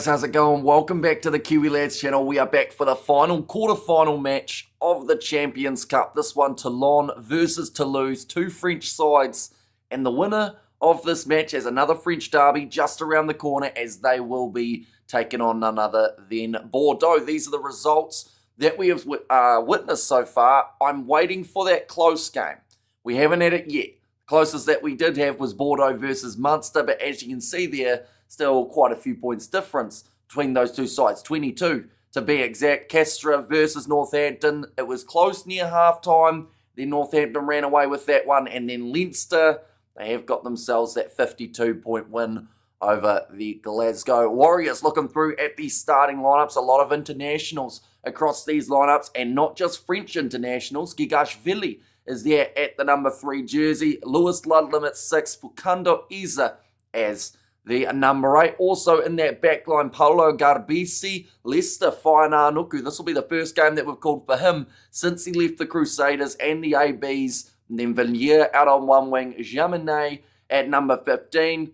How's it going? Welcome back to the Kiwi Lads channel. We are back for the final quarter-final match of the Champions Cup. This one, Toulon versus Toulouse, two French sides. And the winner of this match has another French derby just around the corner, as they will be taking on none other than Bordeaux. These are the results that we have witnessed so far. I'm waiting for that close game. We haven't had it yet. Closest that we did have was Bordeaux versus Munster, but as you can see there, still quite a few points difference between those two sides. 22 to be exact. Castres versus Northampton. It was close near halftime. Then Northampton ran away with that one. And then Leinster, they have got themselves that 52-point win over the Glasgow Warriors. Looking through at the starting lineups, a lot of internationals across these lineups, and not just French internationals. Gigashvili is there at the number 3 jersey. Lewis Ludlam at 6. Fukundo Isa as the number 8. Also in that backline, Paolo Garbisi, Leicester Fainanuku. This will be the first game that we've called for him since he left the Crusaders and the ABs. And then Villiers out on one wing, Jaminet at number 15.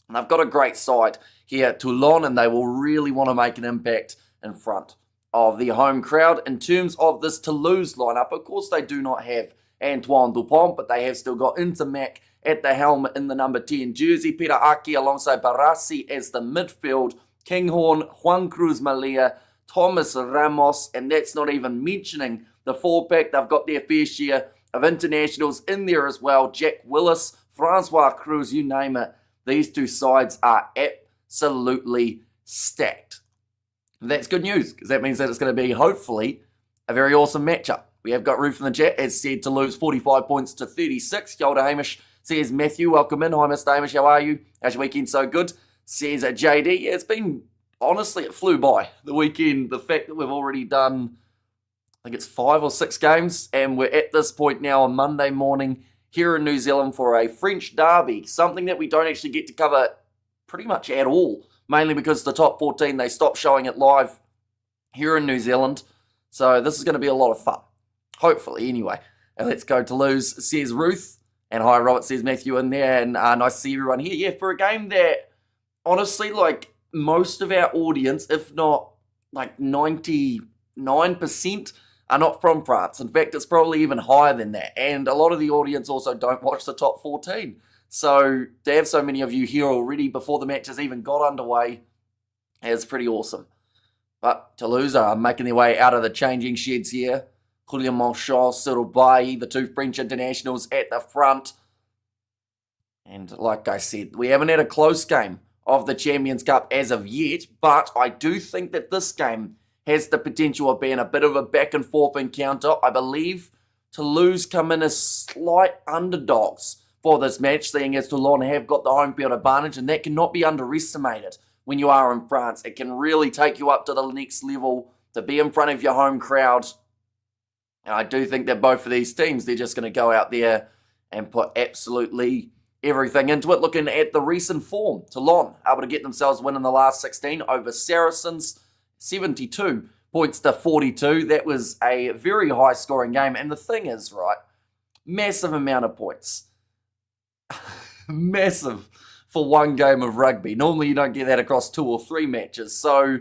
And they've got a great side here at Toulon, and they will really want to make an impact in front of the home crowd. In terms of this Toulouse lineup, of course they do not have Antoine Dupont, but they have still got Intermac at the helm in the number 10 jersey. Peter Aki alongside Barassi as the midfield. Kinghorn, Juan Cruz Malia, Thomas Ramos, and that's not even mentioning the 4-pack. They've got their fair share of internationals in there as well. Jack Willis, Francois Cruz, you name it. These two sides are absolutely stacked. And that's good news, because that means that it's going to be, hopefully, a very awesome matchup. We have got Ruth in the chat, as said, Toulouse 45 points to 36. Kia ora, Hamish. Says Matthew, welcome in. Hi, Mr. Hamish, how are you? How's your weekend so good? Says JD, yeah, it's been, honestly, it flew by. The weekend, the fact that we've already done, I think it's 5 or 6 games, and we're at this point now on Monday morning here in New Zealand for a French derby, something that we don't actually get to cover pretty much at all, mainly because the top 14, they stopped showing it live here in New Zealand. So this is going to be a lot of fun, hopefully, anyway. And let's go Toulouse, says Ruth. And hi, Robert, says Matthew in there. And nice to see everyone here. Yeah, for a game that, honestly, like most of our audience, if not like 99%, are not from France. In fact, it's probably even higher than that. And a lot of the audience also don't watch the top 14. So to have so many of you here already before the match has even got underway is pretty awesome. But Toulouse are making their way out of the changing sheds here. Julien Monchon, Cyril Bailly, the two French internationals at the front. And like I said, we haven't had a close game of the Champions Cup as of yet, but I do think that this game has the potential of being a bit of a back and forth encounter. I believe Toulouse come in as slight underdogs for this match, seeing as Toulon have got the home field advantage, and that cannot be underestimated when you are in France. It can really take you up to the next level to be in front of your home crowd. And I do think that both of these teams, they're just going to go out there and put absolutely everything into it. Looking at the recent form, Toulon able to get themselves a win in the last 16 over Saracens, 72 points to 42. That was a very high scoring game. And the thing is, right, massive amount of points. Massive for one game of rugby. Normally you don't get that across 2 or 3 matches. So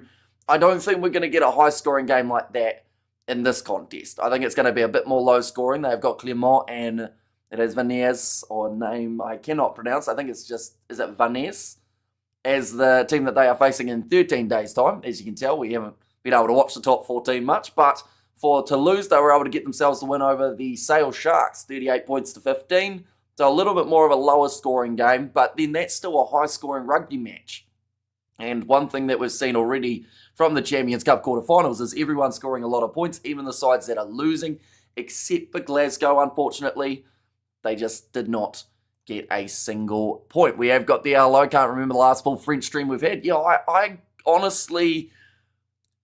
I don't think we're going to get a high scoring game like that in this contest. I think it's going to be a bit more low scoring. They've got Clermont and it is Vannes, or name I cannot pronounce. I think it's just, is it Vannes? As the team that they are facing in 13 days' time. As you can tell, we haven't been able to watch the top 14 much, but for Toulouse, they were able to get themselves the win over the Sale Sharks, 38 points to 15. So a little bit more of a lower scoring game, but then that's still a high scoring rugby match. And one thing that we've seen already from the Champions Cup quarterfinals is everyone scoring a lot of points, even the sides that are losing, except for Glasgow, unfortunately. They just did not get a single point. We have got the hello, can't remember the last full French stream we've had. Yeah, I honestly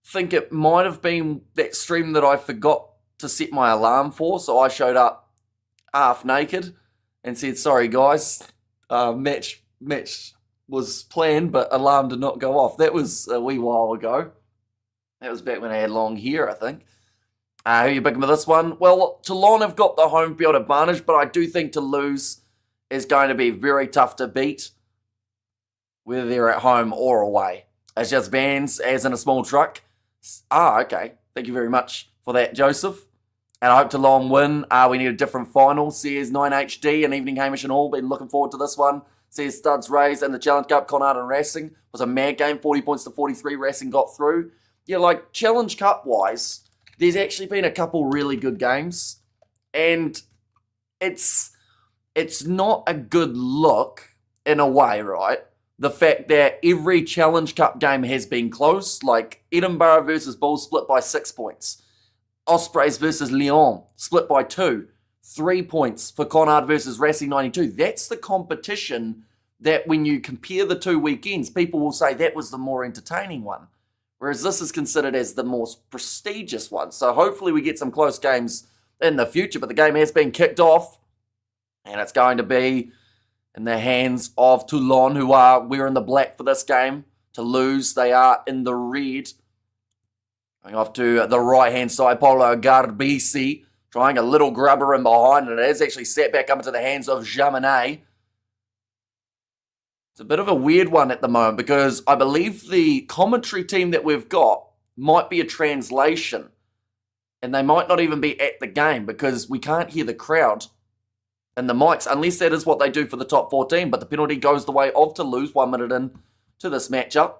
think it might have been that stream that I forgot to set my alarm for, so I showed up half naked and said, sorry guys, match was planned, but alarm did not go off. That was a wee while ago. That was back when I had long hair, I think. Who are you picking with this one? Well, Toulon have got the home field advantage, but I do think Toulouse is going to be very tough to beat, whether they're at home or away. It's just vans, as in a small truck. Ah, okay. Thank you very much for that, Joseph. And I hope Toulon win. We need a different final, says 9HD. And evening, Hamish and all. Been looking forward to this one. Says Studs Rays and the Challenge Cup, Conrad and Racing. Was a mad game, 40 points to 43. Racing got through. Yeah, like Challenge Cup-wise, there's actually been a couple really good games. And it's not a good look in a way, right? The fact that every Challenge Cup game has been close, like Edinburgh versus Bulls split by 6 points. Ospreys versus Lyon split by 2. 3 points for Conrad versus Racing 92. That's the competition that when you compare the 2 weekends, people will say that was the more entertaining one. Whereas this is considered as the most prestigious one. So hopefully we get some close games in the future. But the game has been kicked off. And it's going to be in the hands of Toulon, who are wearing the black for this game. Toulouse, they are in the red. Going off to the right-hand side, Paulo Garbisi, trying a little grubber in behind, and it is actually set back up into the hands of Jaminet. It's a bit of a weird one at the moment, because I believe the commentary team that we've got might be a translation, and they might not even be at the game, because we can't hear the crowd and the mics, unless that is what they do for the top 14. But the penalty goes the way of Toulouse 1 minute in to this matchup.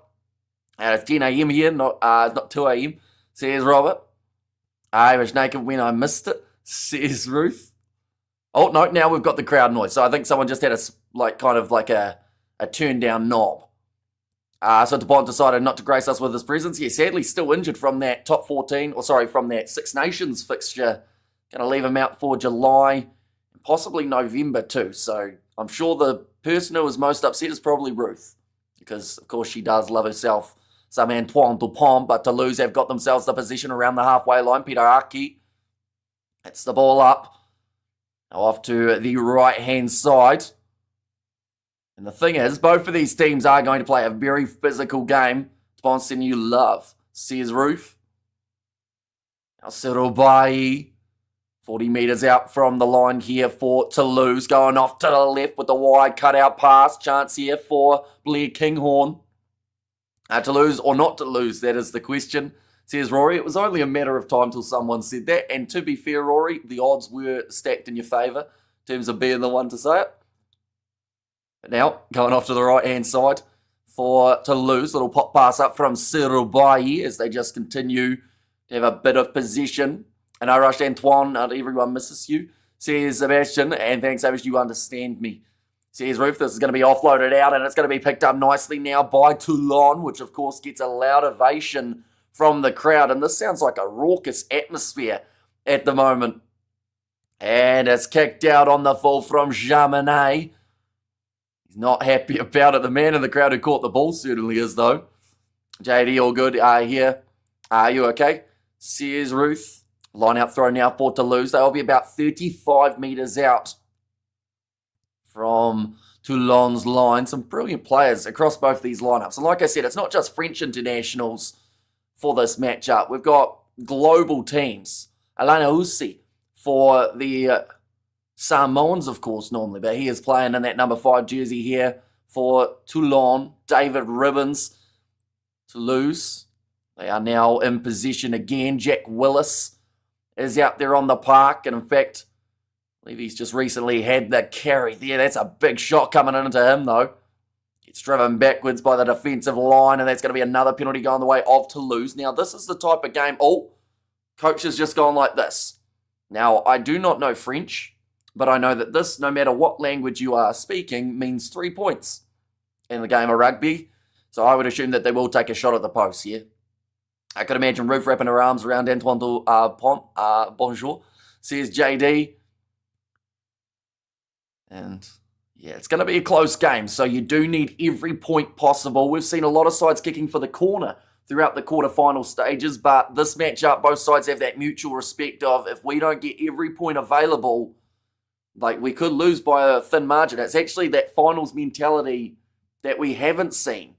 And it's 10 a.m. here, it's not 2 a.m., says Robert. I was naked when I missed it, says Ruth. Oh, no, now we've got the crowd noise. So I think someone just had a turn down knob. So DuPont decided not to grace us with his presence. Yeah, sadly still injured from that top 14, from that Six Nations fixture. Going to leave him out for July. Possibly November too. So I'm sure the person who was most upset is probably Ruth. Because, of course, she does love herself some Antoine Dupont. But Toulouse have got themselves the position around the halfway line. Peter Aki hits the ball up. Now off to the right-hand side. And the thing is, both of these teams are going to play a very physical game. Dupont sending you love, says Ruth. Now Sirobai. 40 metres out from the line here for Toulouse. Going off to the left with the wide cutout pass. Chance here for Blair Kinghorn. Toulouse or not Toulouse, that is the question, says Rory. It was only a matter of time till someone said that. And to be fair, Rory, the odds were stacked in your favour in terms of being the one to say it. But now, going off to the right-hand side for Toulouse. Little pop pass up from Sirobai as they just continue to have a bit of possession. And I rushed Antoine, not everyone misses you, says Sebastian. And thanks, Sebastian, you understand me, says Ruth. This is going to be offloaded out, and it's going to be picked up nicely now by Toulon, which, of course, gets a loud ovation from the crowd. And this sounds like a raucous atmosphere at the moment. And it's kicked out on the full from Jaminet. He's not happy about it. The man in the crowd who caught the ball certainly is, though. JD, all good here. Are you okay? Says Ruth. Line out throw now for Toulouse. They'll be about 35 metres out from Toulon's line. Some brilliant players across both these lineups. And like I said, it's not just French internationals for this matchup. We've got global teams. Alana Usi for the Samoans, of course, normally. But he is playing in that number 5 jersey here for Toulon. David Ribbons, Toulouse. They are now in position again. Jack Willis is out there on the park. And in fact, I believe he's just recently had the carry there. That's a big shot coming into him, though. Gets driven backwards by the defensive line, and that's going to be another penalty going the way of Toulouse. Now, this is the type of game... Oh, coach has just gone like this. Now, I do not know French, but I know that this, no matter what language you are speaking, means 3 points in the game of rugby. So I would assume that they will take a shot at the post here. I could imagine Ruth wrapping her arms around Antoine Dupont. Bonjour, says JD. And yeah, it's going to be a close game, so you do need every point possible. We've seen a lot of sides kicking for the corner throughout the quarterfinal stages, but this matchup, both sides have that mutual respect of if we don't get every point available, like we could lose by a thin margin. It's actually that finals mentality that we haven't seen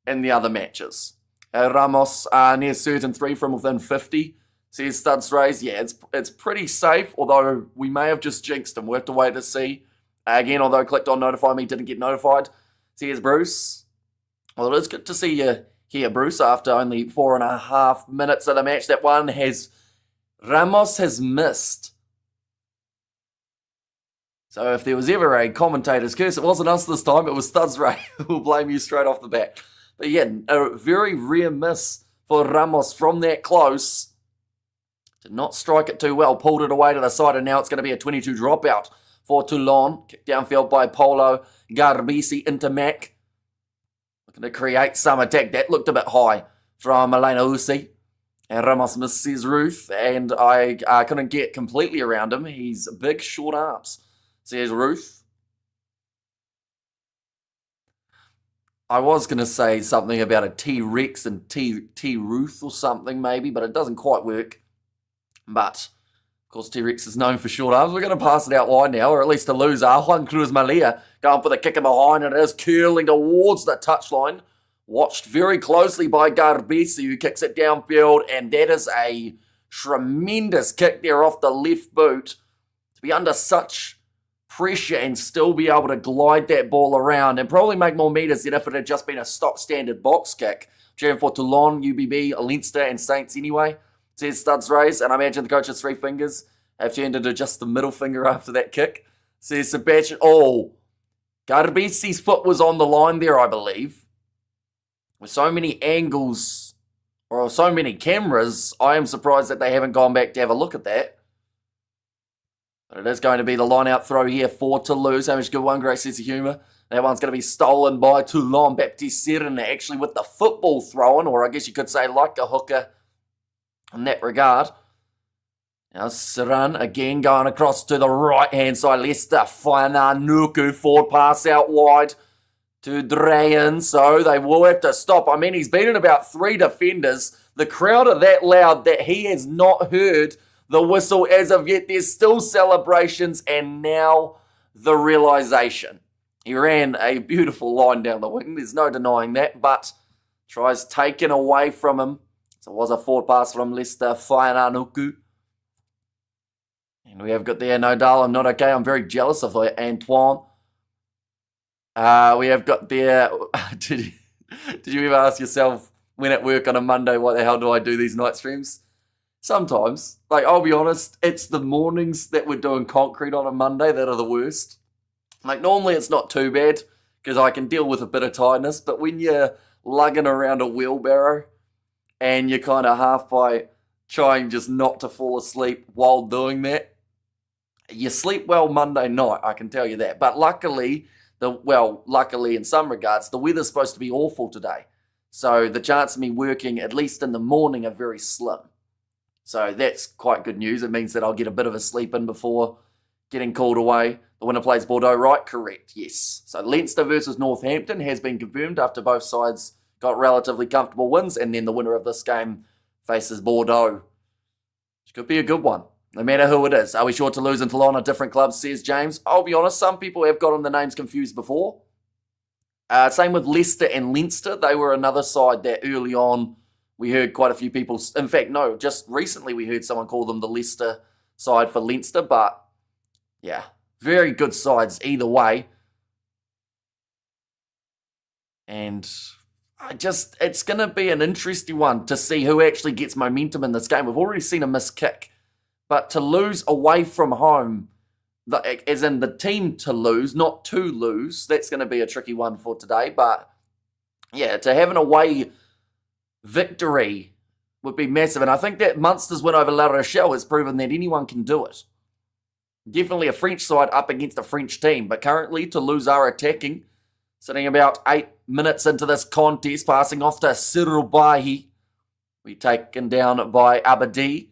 in the other matches. Ramos near certain 3 from within 50, says Studs Rays. Yeah, it's pretty safe, although we may have just jinxed him. We'll have to wait to see. Again, although I clicked on notify me, didn't get notified. Says Bruce. Well, it is good to see you here, Bruce, after only 4.5 minutes of the match. That one Ramos has missed. So if there was ever a commentator's curse, it wasn't us this time. It was Studs Ray who will blame you straight off the bat. But yeah, a very rare miss for Ramos from that close. Did not strike it too well. Pulled it away to the side, and now it's going to be a 22 dropout for Toulon. Kicked downfield by Polo Garbisi into Mac. Looking to create some attack. That looked a bit high from Elena Usi. And Ramos misses Ruth, and I couldn't get completely around him. He's big, short arms. So here's Ruth. I was going to say something about a T-Rex and T-Ruth or something maybe, but it doesn't quite work. But, of course, T-Rex is known for short arms. We're going to pass it out wide now, or at least to lose. Juan Cruz Malia going for the kick in behind, and it is curling towards the touchline. Watched very closely by Garbisi, who kicks it downfield, and that is a tremendous kick there off the left boot. To be under such pressure and still be able to glide that ball around and probably make more meters than if it had just been a stock standard box kick. Cheering for Toulon, UBB, Leinster and Saints anyway, says Studs Rays, and I imagine the coach's 3 fingers have turned into just the middle finger after that kick. Says Sebastian, Garbisi's foot was on the line there, I believe. With so many angles, or so many cameras, I am surprised that they haven't gone back to have a look at that. But it is going to be the line-out throw here for Toulouse. How much good one, great sense of humour. That one's going to be stolen by Toulon. Baptiste Serena actually with the football throw-in, or I guess you could say like a hooker in that regard. Now Siran again going across to the right-hand side. Leicester, Whananuku, forward pass out wide to Drayan. So they will have to stop. I mean, he's beaten about 3 defenders. The crowd are that loud that he has not heard the whistle as of yet. There's still celebrations, and now the realisation. He ran a beautiful line down the wing. There's no denying that, but tries taken away from him. So it was a forward pass from Leicester, Whananuku. And we have got there, no Dal, I'm not okay. I'm very jealous of Antoine. We have got there, did you ever ask yourself when at work on a Monday, what the hell do I do these night streams? Sometimes, like, I'll be honest, it's the mornings that we're doing concrete on a Monday that are the worst. Like, normally it's not too bad because I can deal with a bit of tiredness, but when you're lugging around a wheelbarrow and you're kind of half by trying just not to fall asleep while doing that, you sleep well Monday night, I can tell you that. But luckily in some regards, the weather's supposed to be awful today. So the chance of me working, at least in the morning, are very slim. So that's quite good news. It means that I'll get a bit of a sleep in before getting called away. The winner plays Bordeaux, right? Correct, yes. So Leinster versus Northampton has been confirmed after both sides got relatively comfortable wins, and then the winner of this game faces Bordeaux, which could be a good one, no matter who it is. Are we sure Toulouse and Toulon are different clubs, says James? I'll be honest, some people have gotten the names confused before. Same with Leicester and Leinster. They were another side that early on we heard quite a few people, in fact, no, just recently we heard someone call them the Leicester side for Leinster, but yeah, very good sides either way. And it's going to be an interesting one to see who actually gets momentum in this game. We've already seen a missed kick, but to lose away from home, as in the team to lose, not to lose, that's going to be a tricky one for today. But yeah, to have an away victory would be massive. And I think that Munster's win over La Rochelle has proven that anyone can do it. Definitely a French side up against a French team, but currently Toulouse are attacking. Sitting about 8 minutes into this contest, passing off to Cyril Bahi. We taken down by Abadi.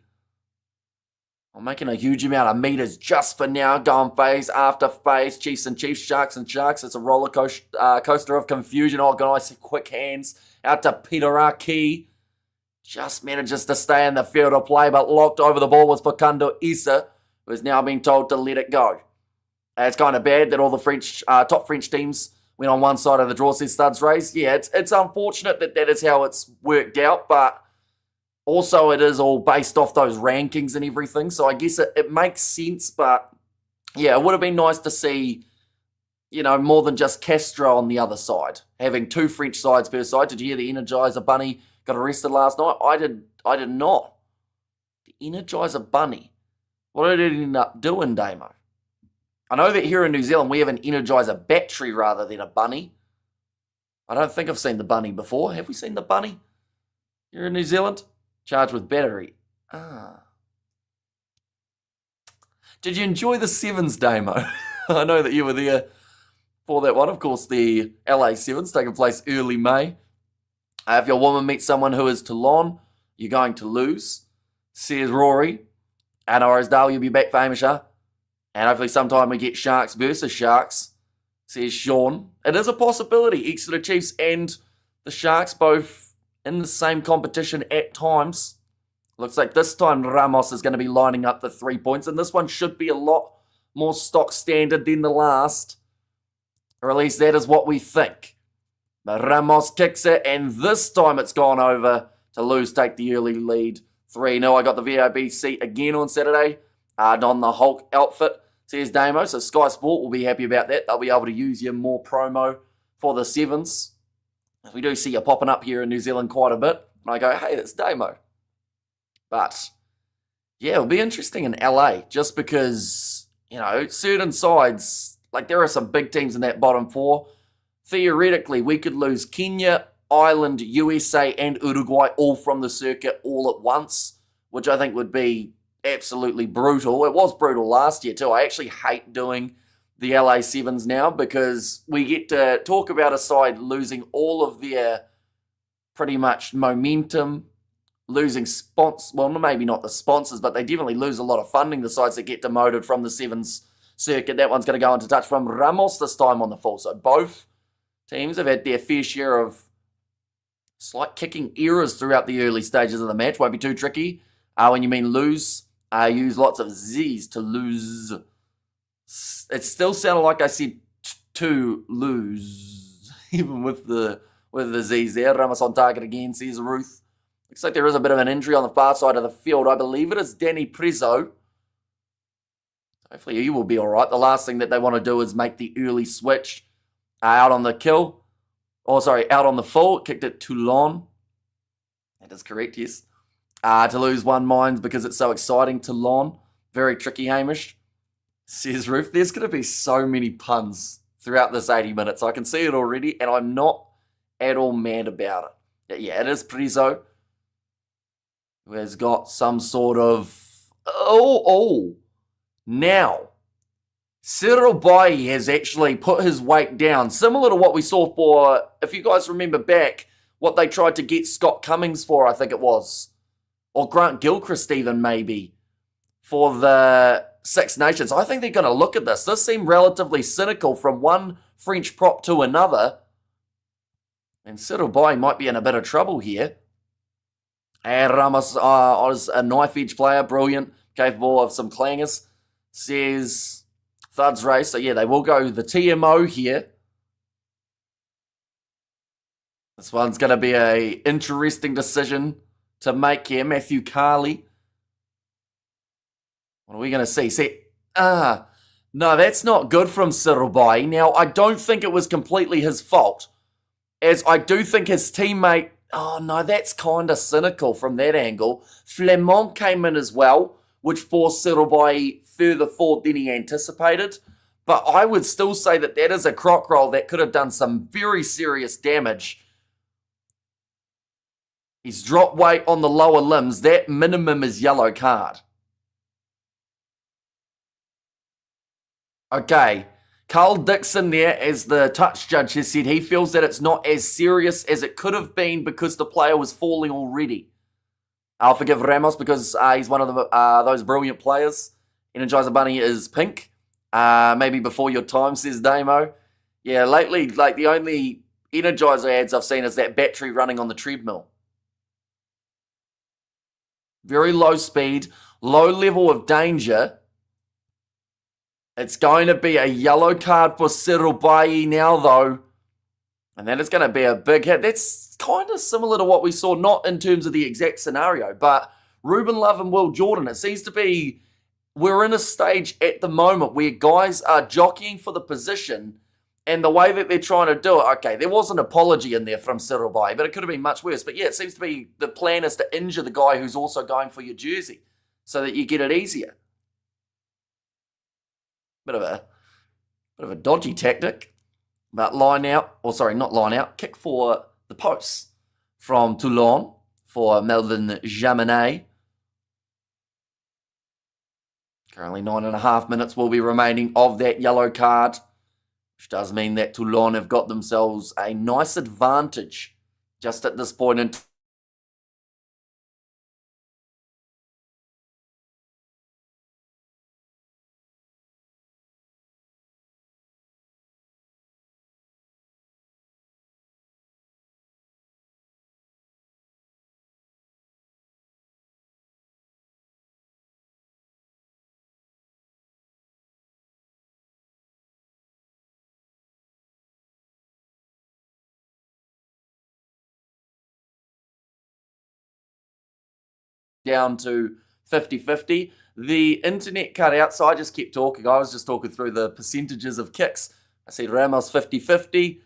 I'm making a huge amount of meters just for now, going phase after phase. Chiefs and Chiefs, Sharks and Sharks. It's a roller coaster of confusion. Organised quick hands out to Peter Aki. Just manages to stay in the field of play, but locked over the ball was Facundo Issa, who is now being told to let it go. It's kind of bad that all the French top French teams went on one side of the draw, says Studs Race. Yeah, it's unfortunate that is how it's worked out, but also it is all based off those rankings and everything, so I guess it makes sense, but yeah, it would have been nice to see more than just Castro on the other side. Having 2 French sides per side. Did you hear the Energizer Bunny got arrested last night? I did not. The Energizer Bunny. What did it end up doing, Damo? I know that here in New Zealand we have an Energizer battery rather than a bunny. I don't think I've seen the bunny before. Have we seen the bunny here in New Zealand? Charged with battery. Did you enjoy the Sevens, Damo? I know that you were there for that one. Of course, the LA Sevens taking place early May. If your woman meets someone who is Toulon, you're going to lose, says Rory. And Rosedale, you'll be back famous, huh? And hopefully sometime we get Sharks versus Sharks, says Sean. It is a possibility. Exeter Chiefs and the Sharks both in the same competition at times. Looks like this time Ramos is going to be lining up the 3 points. And this one should be a lot more stock standard than the last. Or at least that is what we think. But Ramos kicks it. And this time it's gone over. Toulouse take the early lead. 3-0. I got the VIB seat again on Saturday. On the Hulk outfit, says Damo. So Sky Sport will be happy about that. They'll be able to use you more promo for the Sevens. We do see you popping up here in New Zealand quite a bit. And I go, hey, that's Damo. But, yeah, it'll be interesting in LA. Just because, certain sides, like there are some big teams in that bottom 4. Theoretically, we could lose Kenya, Ireland, USA, and Uruguay all from the circuit all at once. Which I think would be absolutely brutal. It was brutal last year too. I actually hate doing the LA Sevens now because we get to talk about a side losing all of their pretty much momentum, losing sponsors. Well, maybe not the sponsors, but they definitely lose a lot of funding, the sides that get demoted from the Sevens circuit. That one's going to go into touch from Ramos this time on the full. So both teams have had their fair share of slight kicking errors throughout the early stages of the match. Won't be too tricky. When you mean lose, use lots of Z's to lose. It still sounded like I said to lose, even with the Z's there. Ramos on target again, says Ruth. Looks like there is a bit of an injury on the far side of the field. I believe it is Danny Prezzo. Hopefully he will be all right. The last thing that they want to do is make the early switch out on the kill. Out on the full. Kicked it Toulon. That is correct, yes. To lose one minds because it's so exciting. Toulon. Very tricky, Hamish. Says Ruth. There's going to be so many puns throughout this 80 minutes. I can see it already, and I'm not at all mad about it. Yeah, it is Prezzo, who has got some sort of... Now, Cyril Bailly has actually put his weight down, similar to what we saw for, if you guys remember back, what they tried to get Scott Cummings for, I think it was. Or Grant Gilchrist even, maybe, for the Six Nations. I think they're going to look at this. This seemed relatively cynical from one French prop to another. And Cyril Bailly might be in a bit of trouble here. And Ramos is a knife-edge player, brilliant, capable of some clangers. Says Thuds race. So yeah, they will go the TMO here. This one's going to be a interesting decision to make here. Matthew Carley. What are we going to see? No, that's not good from Cyril Bailly. Now, I don't think it was completely his fault, as I do think his teammate... Oh, no, that's kind of cynical from that angle. Flamand came in as well, which forced Cyril Bailly further forward than he anticipated. But I would still say that that is a croc roll that could have done some very serious damage. He's dropped weight on the lower limbs. That minimum is yellow card. Okay, Carl Dixon there as the touch judge has said he feels that it's not as serious as it could have been because the player was falling already. I'll forgive Ramos because he's one of those brilliant players. Energizer Bunny is pink. Maybe before your time, says Damo. Yeah, lately, like the only Energizer ads I've seen is that battery running on the treadmill. Very low speed, low level of danger. It's going to be a yellow card for Cyril Bailly now, though. And that is going to be a big hit. That's kind of similar to what we saw, not in terms of the exact scenario, but Ruben Love and Will Jordan. It seems to be, we're in a stage at the moment where guys are jockeying for the position And the way that they're trying to do it, okay, there was an apology in there from Cyril Bay, but it could have been much worse. But yeah, it seems to be the plan is to injure the guy who's also going for your jersey so that you get it easier. Bit of a dodgy tactic. But line out, or sorry, not line out, kick for the posts from Toulon for Melvin Jaminet. Currently 9.5 minutes will be remaining of that yellow card, which does mean that Toulon have got themselves a nice advantage just at this point in time. Down to 50-50. The internet cut out, so I just kept talking. I was just talking through the percentages of kicks. I said Ramos 50-50.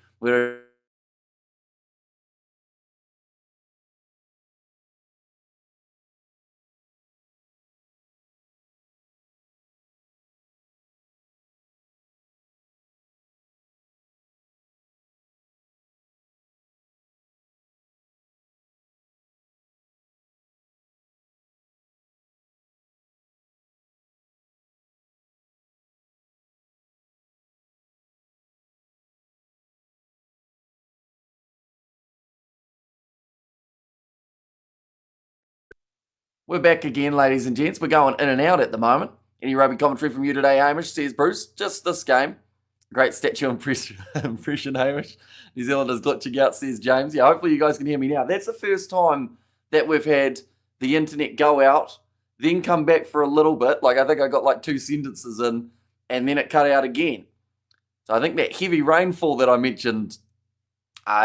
We're back again, ladies and gents. We're going in and out at the moment. Any rugby commentary from you today, Hamish? Says Bruce. Just this game. Great statue impression, Hamish. New Zealanders glitching out, says James. Yeah, hopefully you guys can hear me now. That's the first time that we've had the internet go out, then come back for a little bit. Like, I think I got like 2 sentences in, and then it cut out again. So I think that heavy rainfall that I mentioned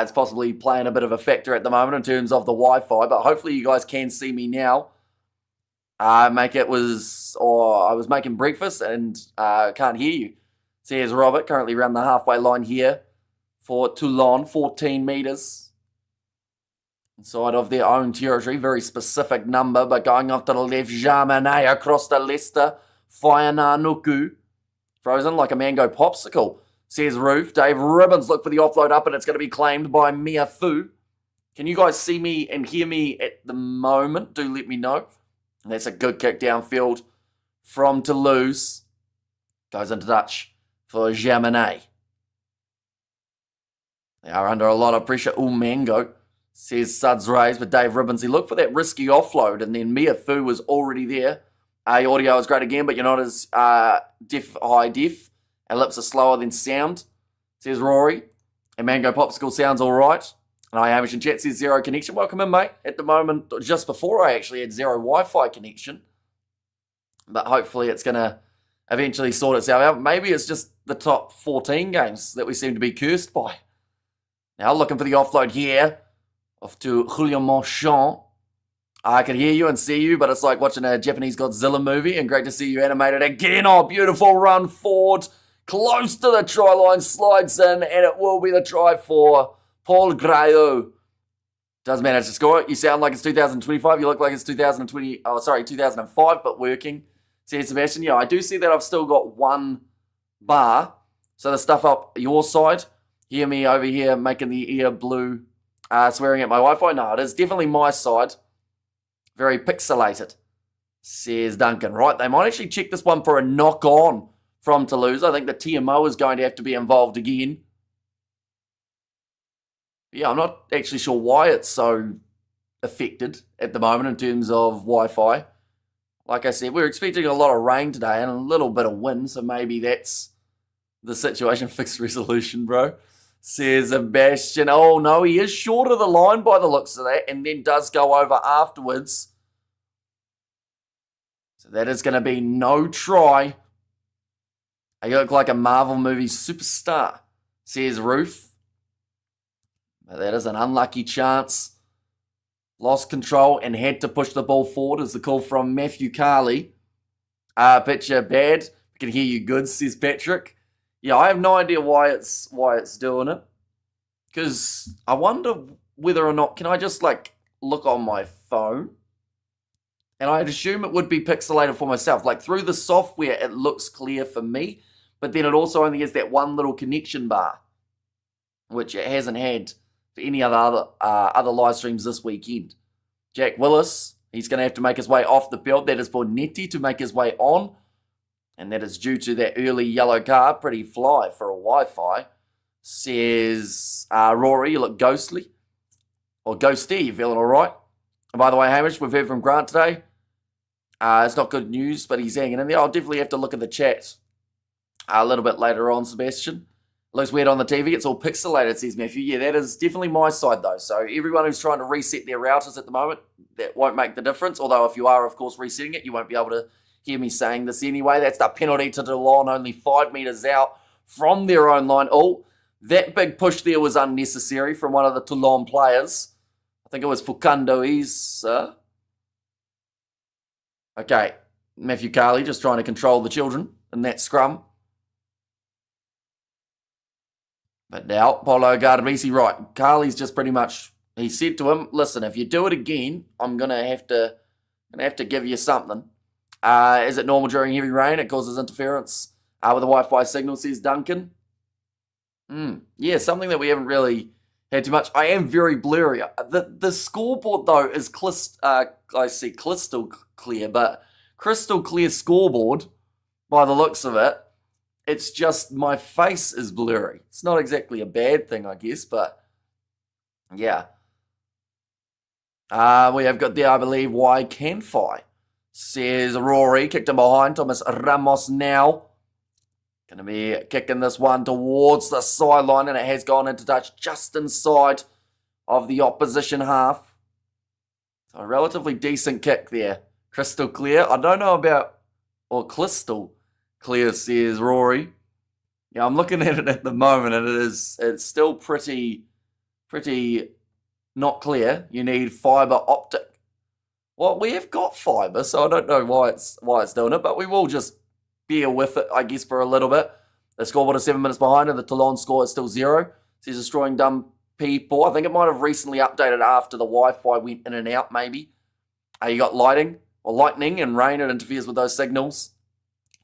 is possibly playing a bit of a factor at the moment in terms of the Wi-Fi, but hopefully you guys can see me now. I was making breakfast and can't hear you. Says Robert, currently around the halfway line here for Toulon, 14 metres inside of their own territory. Very specific number, but going off to the left, Jaminet across to Leicester. Whaiana Nuku, frozen like a mango popsicle, says Roof. Dave Ribbons look for the offload up, and it's going to be claimed by Mia Fu. Can you guys see me and hear me at the moment? Do let me know. And that's a good kick downfield from Toulouse. Goes into Dutch for Jaminet. They are under a lot of pressure. Mango, says Suds Rays, but Dave Ribbons, he looked for that risky offload, and then Mia Fu was already there. Your audio is great again, but you're not as high def. Our lips are slower than sound, says Rory. And Mango Popsicle sounds all right. And I Hamish in chat says zero connection. Welcome in, mate. At the moment, just before I actually had zero Wi-Fi connection. But hopefully it's going to eventually sort itself out. Maybe it's just the top 14 games that we seem to be cursed by. Now looking for the offload here. Off to Julien Marchand. I can hear you and see you, but it's like watching a Japanese Godzilla movie, and great to see you animated again. Oh, beautiful run forward. Close to the try line, slides in, and it will be the try for Paul Graillot. Does manage to score it. You sound like it's 2025. You look like it's 2005, but working. Says Sebastian. Yeah, I do see that I've still got one bar. So the stuff up your side. Hear me over here making the ear blue, swearing at my Wi-Fi. No, it is definitely my side. Very pixelated, says Duncan. Right, they might actually check this one for a knock-on from Toulouse. I think the TMO is going to have to be involved again. Yeah, I'm not actually sure why it's so affected at the moment in terms of Wi-Fi. Like I said, we're expecting a lot of rain today and a little bit of wind, so maybe that's the situation. Fixed resolution, bro, says Sebastian. Oh, no, he is short of the line by the looks of that, and then does go over afterwards. So that is going to be no try. You look like a Marvel movie superstar, says Roof. But that is an unlucky chance. Lost control and had to push the ball forward is the call from Matthew Carley. Picture bad. We can hear you good, says Patrick. Yeah, I have no idea why it's doing it. Because I wonder whether or not, can I just like look on my phone? And I'd assume it would be pixelated for myself. Like through the software, it looks clear for me, but then it also only has that one little connection bar, which it hasn't had for any other live streams this weekend. Jack Willis, he's going to have to make his way off the field. That is for Netty to make his way on, and that is due to that early yellow card. Pretty fly for a Wi-Fi. Says Rory, you look ghostly. Or ghosty, you feeling all right? And by the way, Hamish, we've heard from Grant today. It's not good news, but he's hanging in there. I'll definitely have to look at the chat a little bit later on, Sebastian. Looks weird on the TV. It's all pixelated, says Matthew. Yeah, that is definitely my side, though. So everyone who's trying to reset their routers at the moment, that won't make the difference. Although if you are, of course, resetting it, you won't be able to hear me saying this anyway. That's the penalty to Toulon, only 5 metres out from their own line. Oh, that big push there was unnecessary from one of the Toulon players. I think it was Fukando Isa. Okay, Matthew Carley just trying to control the children in that scrum. But now, Paulo Gardabisi, right, Carley's just pretty much, he said to him, listen, if you do it again, I'm going to have to give you something. Is it normal during heavy rain? It causes interference with the Wi-Fi signal, says Duncan. Yeah, something that we haven't really had too much. I am very blurry. The scoreboard, though, is I see crystal clear, but crystal clear scoreboard, by the looks of it. It's just my face is blurry. It's not exactly a bad thing, I guess, but yeah. We have got there, I believe, why can Fi? Says Rory, kicked him behind. Thomas Ramos now. Going to be kicking this one towards the sideline, and it has gone into touch just inside of the opposition half. So a relatively decent kick there. Crystal clear. I don't know about, or crystal clear, says Rory. Yeah, I'm looking at it at the moment, and it's still pretty not clear. You need fibre optic. Well, we have got fibre, so I don't know why it's doing it, but we will just bear with it, I guess, for a little bit. The scoreboard is 7 minutes behind, and the Toulon score is still 0. Says destroying dumb people. I think it might have recently updated after the Wi-Fi went in and out, maybe. You got lightning and rain. It interferes with those signals.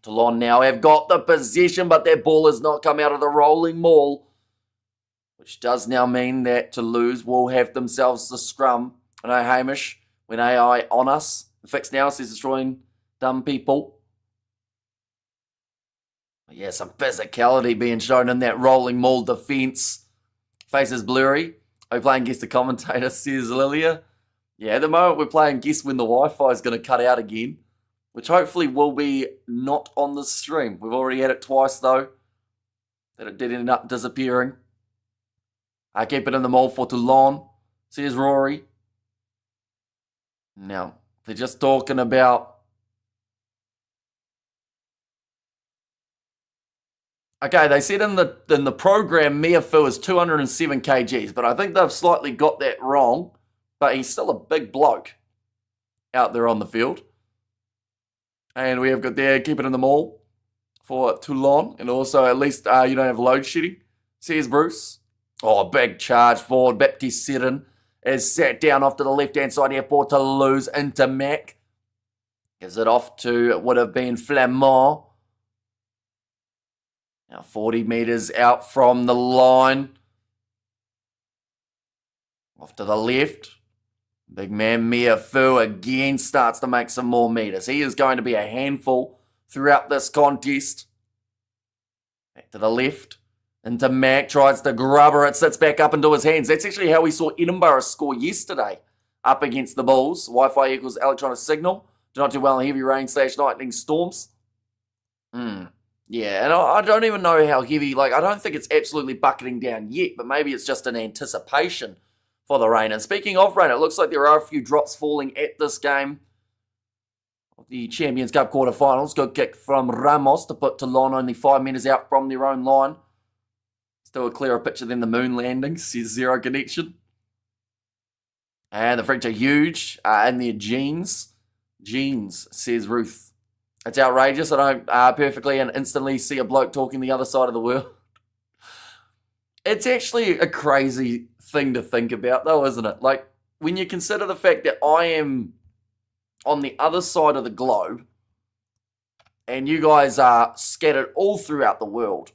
Toulon now have got the possession, but their ball has not come out of the rolling maul, which does now mean that Toulouse will have themselves the scrum. I know, Hamish, when AI on us, the fix now says destroying dumb people. Yeah, some physicality being shown in that rolling maul defence. Face is blurry. Are we playing guess the commentator, says Lilia? Yeah, at the moment we're playing guess when the Wi-Fi is going to cut out again, which hopefully will be not on the stream. We've already had it twice, though, that it did end up disappearing. I keep it in the maul for Toulon, says Rory. Now, they're just talking about... Okay, they said in the program Miafu is 207 kgs, but I think they've slightly got that wrong. But he's still a big bloke out there on the field. And we have got there, keep it in the maul for Toulon. And also, at least you don't have load shedding, says Bruce. Oh, big charge forward. Baptiste Serin is sat down off to the left-hand side here for Toulouse into Mac. Gives it off to, it would have been Flamand. Now 40 metres out from the line. Off to the left. Big man Miafu again starts to make some more metres. He is going to be a handful throughout this contest. Back to the left. Into Mac. Tries to grubber. It sits back up into his hands. That's actually how we saw Edinburgh score yesterday. Up against the Bulls. Wi-Fi equals electronic signal. Do not do well in heavy rain / lightning storms. Yeah, and I don't even know how heavy, I don't think it's absolutely bucketing down yet, but maybe it's just an anticipation for the rain. And speaking of rain, it looks like there are a few drops falling at this game. The Champions Cup quarterfinals. Good kick from Ramos to put Toulon only 5 metres out from their own line. Still a clearer picture than the moon landing, says Zero Connection. And the French are huge in their jeans. Jeans, says Ruth. It's outrageous. I don't perfectly and instantly see a bloke talking the other side of the world. It's actually a crazy thing to think about, though, isn't it? Like, when you consider the fact that I am on the other side of the globe and you guys are scattered all throughout the world,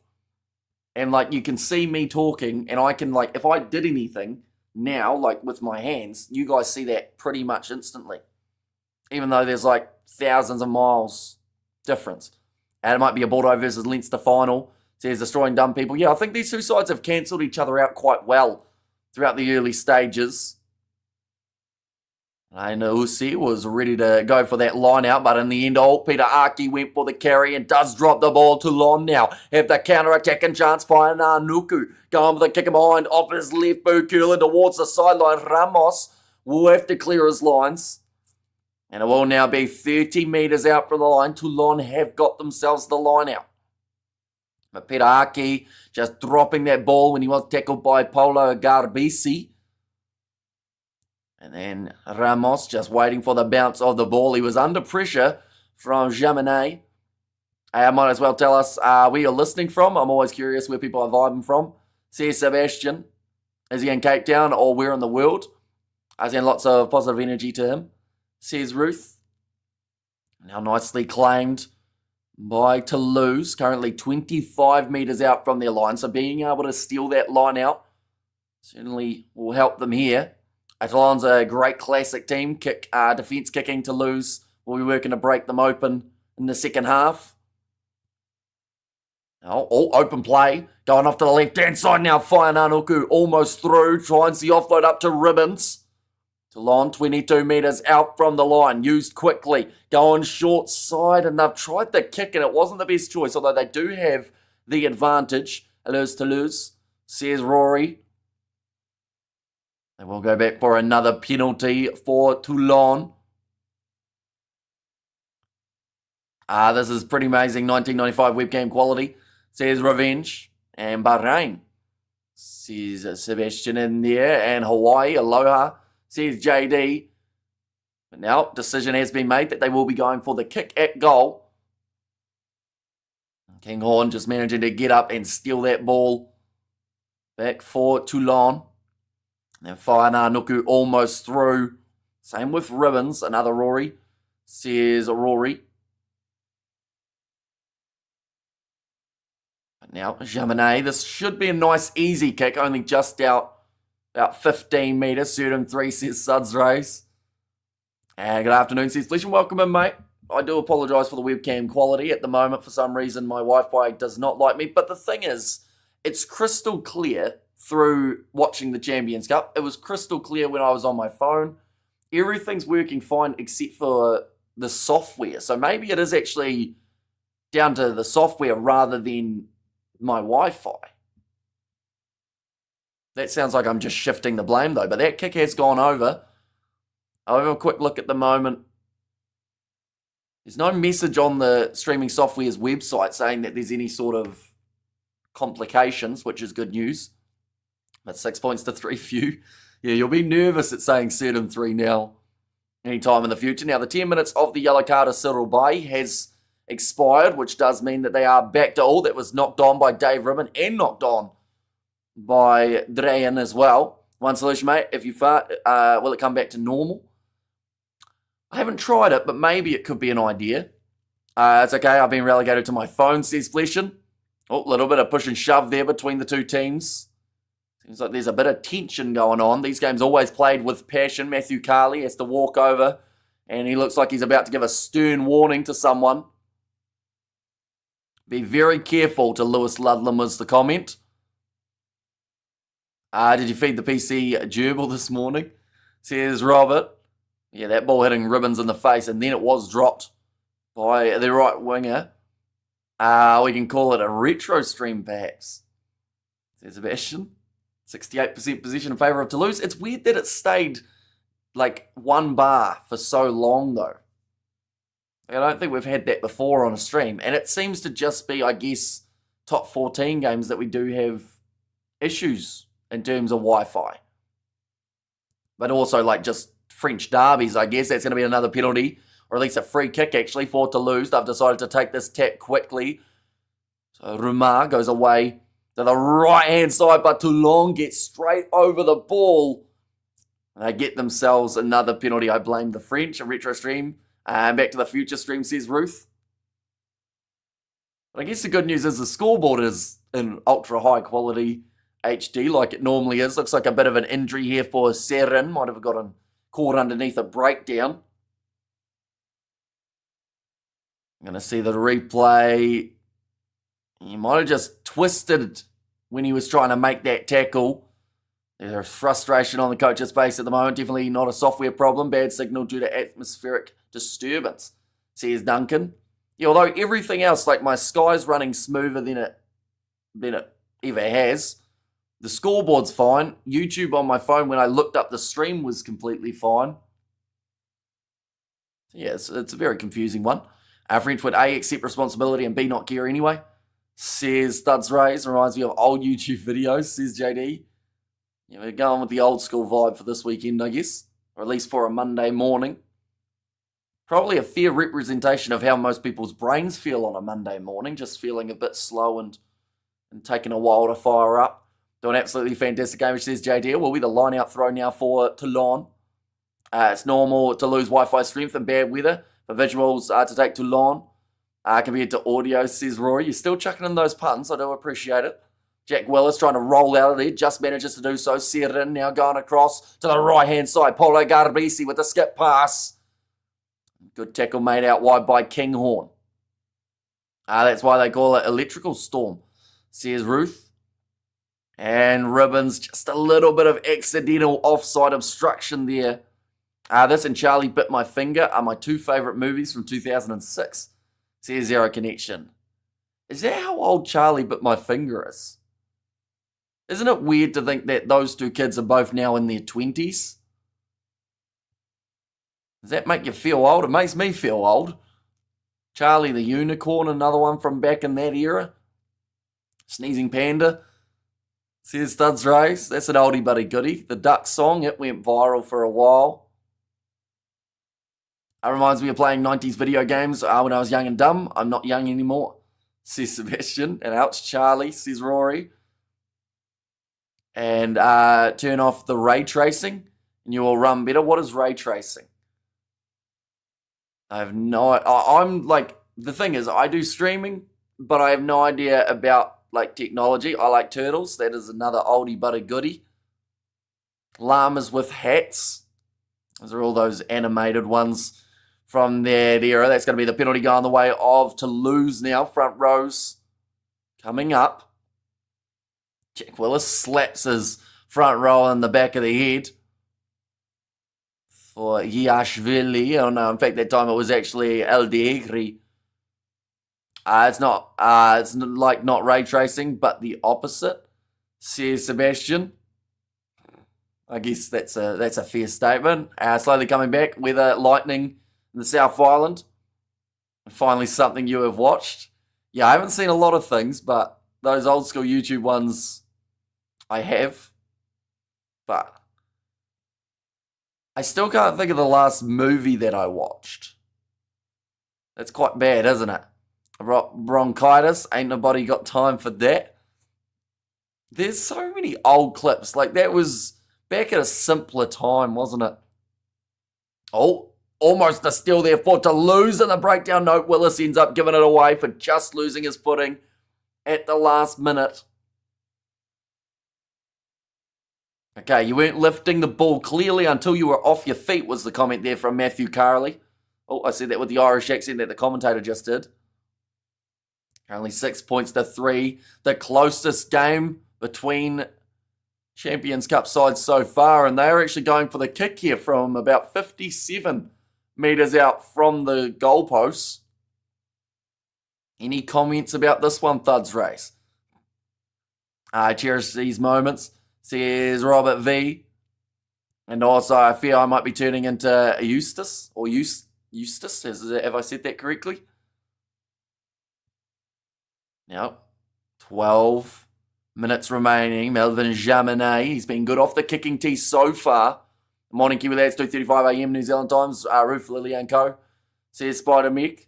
and, like, you can see me talking, and I can, like, if I did anything now, like, with my hands, you guys see that pretty much instantly. Even though there's, like, thousands of miles difference. And it might be a Bordeaux versus Leinster final. Says destroying dumb people. Yeah, I think these two sides have cancelled each other out quite well throughout the early stages. I know Usi was ready to go for that line out, but in the end, old Peter Aki went for the carry and does drop the ball to Lon now. Have the counter-attacking chance, Nuku. Going with the kick behind off his left boot, curling towards the sideline. Ramos will have to clear his lines. And it will now be 30 metres out from the line. Toulon have got themselves the line out. But Peter Aki just dropping that ball when he was tackled by Paulo Garbisi. And then Ramos just waiting for the bounce of the ball. He was under pressure from Jaminet. Might as well tell us where you're listening from. I'm always curious where people are vibing from. Says Sebastian. Is he in Cape Town or where in the world? I send lots of positive energy to him. Says Ruth. Now nicely claimed by Toulouse. Currently 25 metres out from their line. So being able to steal that line out certainly will help them here. Toulon's a great classic team. Defence kicking Toulouse. We'll be working to break them open in the second half. Oh, open play. Going off to the left-hand side now. Fainanuku almost through. Tries the offload up to Ribbons. Toulon 22 metres out from the line. Used quickly. Going short side. And they've tried the kick and it wasn't the best choice. Although they do have the advantage. Toulouse, says Rory. They will go back for another penalty for Toulon. This is pretty amazing. 1995 webcam quality. Says Revenge. And Bahrain. Says Sebastian in there. And Hawaii. Aloha. Says JD. But now, decision has been made that they will be going for the kick at goal. Kinghorn just managing to get up and steal that ball. Back for Toulon. And Fainanuku almost through. Same with Ribbons. Another Rory. Says Rory. But now, Jaminet. This should be a nice, easy kick. Only just out about 15 metres. Certain 3, says Suds Race. And good afternoon, says Flesh. And welcome in, mate. I do apologise for the webcam quality. At the moment, for some reason, my Wi-Fi does not like me. But the thing is, it's crystal clear through watching the Champions Cup. It was crystal clear when I was on my phone. Everything's working fine except for the software. So maybe it is actually down to the software rather than my Wi-Fi. That sounds like I'm just shifting the blame though. But that kick has gone over. I'll have a quick look at the moment. There's no message on the streaming software's website saying that there's any sort of complications, which is good news. But 6 points to 3 for you. Yeah, you'll be nervous at saying certain 3 now. Anytime in the future. Now, the 10 minutes of the yellow card of Cyril Bay has expired, which does mean that they are back to all. That was knocked on by Dave Ribbon and knocked on by Drayan as well. One solution, mate. If you fart, will it come back to normal? I haven't tried it, but maybe it could be an idea. It's okay. I've been relegated to my phone, says Fleshin. Oh, a little bit of push and shove there between the two teams. Seems like there's a bit of tension going on. These games always played with passion. Matthew Carley has to walk over, and he looks like he's about to give a stern warning to someone. Be very careful, to Lewis Ludlam was the comment. Did you feed the PC gerbil this morning? Says Robert. Yeah, that ball hitting Ribbons in the face, and then it was dropped by the right winger. We can call it a retro stream, perhaps. Says Sebastian. 68% position in favour of Toulouse. It's weird that it stayed like 1 bar for so long, though. I don't think we've had that before on a stream. And it seems to just be, I guess, top 14 games that we do have issues in terms of Wi-Fi. But also, like, just French derbies, I guess. That's going to be another penalty. or at least a free kick actually for Toulouse. They've decided to take this tap quickly. So Rumar goes away to the right-hand side, but Toulon gets straight over the ball. They get themselves another penalty. I blame the French, a retro stream. Back to the future stream, says Ruth. But I guess the good news is the scoreboard is in ultra high quality HD like it normally is. Looks like a bit of an injury here for Serin. Might have gotten caught underneath a breakdown. I'm going to see the replay. He might have just twisted when he was trying to make that tackle. There's frustration on the coach's face at the moment. Definitely not a software problem. Bad signal due to atmospheric disturbance, says Duncan. Yeah, although everything else, like my Sky's running smoother than it ever has. The scoreboard's fine. YouTube on my phone, when I looked up the stream, was completely fine. Yeah, it's a very confusing one. French would A, accept responsibility, and B, not care anyway, says Thuds Rays. Reminds me of old YouTube videos, says JD. Yeah, we're going with the old school vibe for this weekend, I guess. Or at least for a Monday morning. Probably a fair representation of how most people's brains feel on a Monday morning. Just feeling a bit slow and taking a while to fire up. Doing an absolutely fantastic game, which says JD. Will be the line-out throw now for Toulon. It's normal to lose Wi-Fi strength and bad weather. For visuals to take Toulon. Compared to audio, says Rory. You're still chucking in those puns. I do appreciate it. Jack Willis trying to roll out of there. Just manages to do so. Serin now going across to the right-hand side. Polo Garbisi with the skip pass. Good tackle made out wide by Kinghorn. That's why they call it electrical storm, says Ruth. And Ribbons, just a little bit of accidental offside obstruction there. This and Charlie Bit My Finger are my two favourite movies from 2006, says Zero Connection. Is that how old Charlie Bit My Finger is? Isn't it weird to think that those two kids are both now in their 20s? Does that make you feel old? It makes me feel old. Charlie the Unicorn, another one from back in that era. Sneezing Panda, says Studs Race. That's an oldie but a goodie. The Duck song, it went viral for a while. It reminds me of playing 90s video games when I was young and dumb. I'm not young anymore, says Sebastian. And ouch, Charlie, says Rory. And turn off the ray tracing and you will run better. What is ray tracing? I have no... I'm like... The thing is, I do streaming, but I have no idea about like technology. I like turtles. That is another oldie but a goodie. Llamas with hats. Those are all those animated ones from that era. That's going to be the penalty going the way of Toulouse now. Front rows coming up. Jack Willis slaps his front row in the back of the head for Yashvili. Oh no, in fact that time it was actually El Degri. It's not ray tracing, but the opposite, says Sebastian. I guess that's a fair statement. Slowly coming back, weather lightning in the South Island. Finally something you have watched. Yeah, I haven't seen a lot of things, but those old school YouTube ones I have. But I still can't think of the last movie that I watched. That's quite bad, isn't it? Bronchitis, ain't nobody got time for that. There's so many old clips. Like, that was back at a simpler time, wasn't it? Oh, almost a steal there for Toulouse in the breakdown note. Willis ends up giving it away for just losing his footing at the last minute. Okay, you weren't lifting the ball clearly until you were off your feet, was the comment there from Matthew Carley. Oh, I said that with the Irish accent that the commentator just did. Only 6 points to 3. The closest game between Champions Cup sides so far. And they're actually going for the kick here from about 57 metres out from the goalposts. Any comments about this one, Thuds Race? I cherish these moments, says Robert V. And also, I fear I might be turning into Eustace. Or Eustace, have I said that correctly? Now, 12 minutes remaining. Melvin Jaminet, he's been good off the kicking tee so far. Morning, Kiwi lads, 2:35 a.m. New Zealand times. Ruth Lily and Co. says Spider-Mick.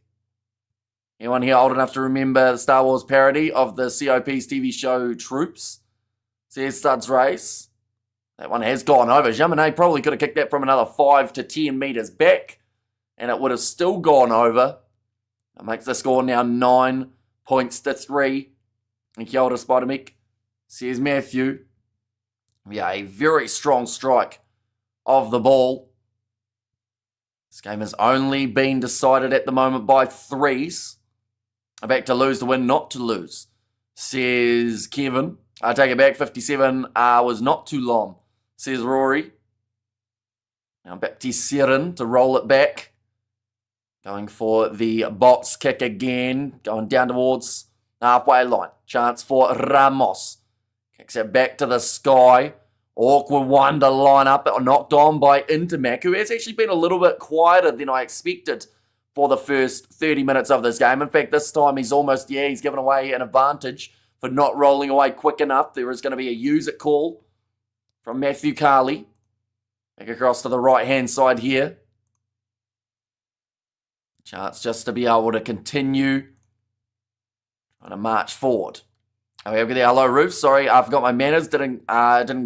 Anyone here old enough to remember the Star Wars parody of the COP's TV show Troops? Says Studs Race. That one has gone over. Jaminet probably could have kicked that from another 5 to 10 metres back, and it would have still gone over. That makes the score now 9 points to 3. And kia ora, Spider-Mick, says Matthew. Yeah, a very strong strike of the ball. This game has only been decided at the moment by 3s. Back to lose to win, not to lose, says Kevin. I take it back, 57 was not too long, says Rory. Now Baptiste to roll it back. Going for the box kick again. Going down towards halfway line. Chance for Ramos. Kicks it back to the sky. Awkward one to line up. Knocked on by Intermac, who has actually been a little bit quieter than I expected for the first 30 minutes of this game. In fact, this time he's given away an advantage for not rolling away quick enough. There is going to be a use it call from Matthew Carley. Back across to the right-hand side here. Chance just to be able to continue trying to march forward. Oh, we've got the hello roof. Sorry, I forgot my manners. Didn't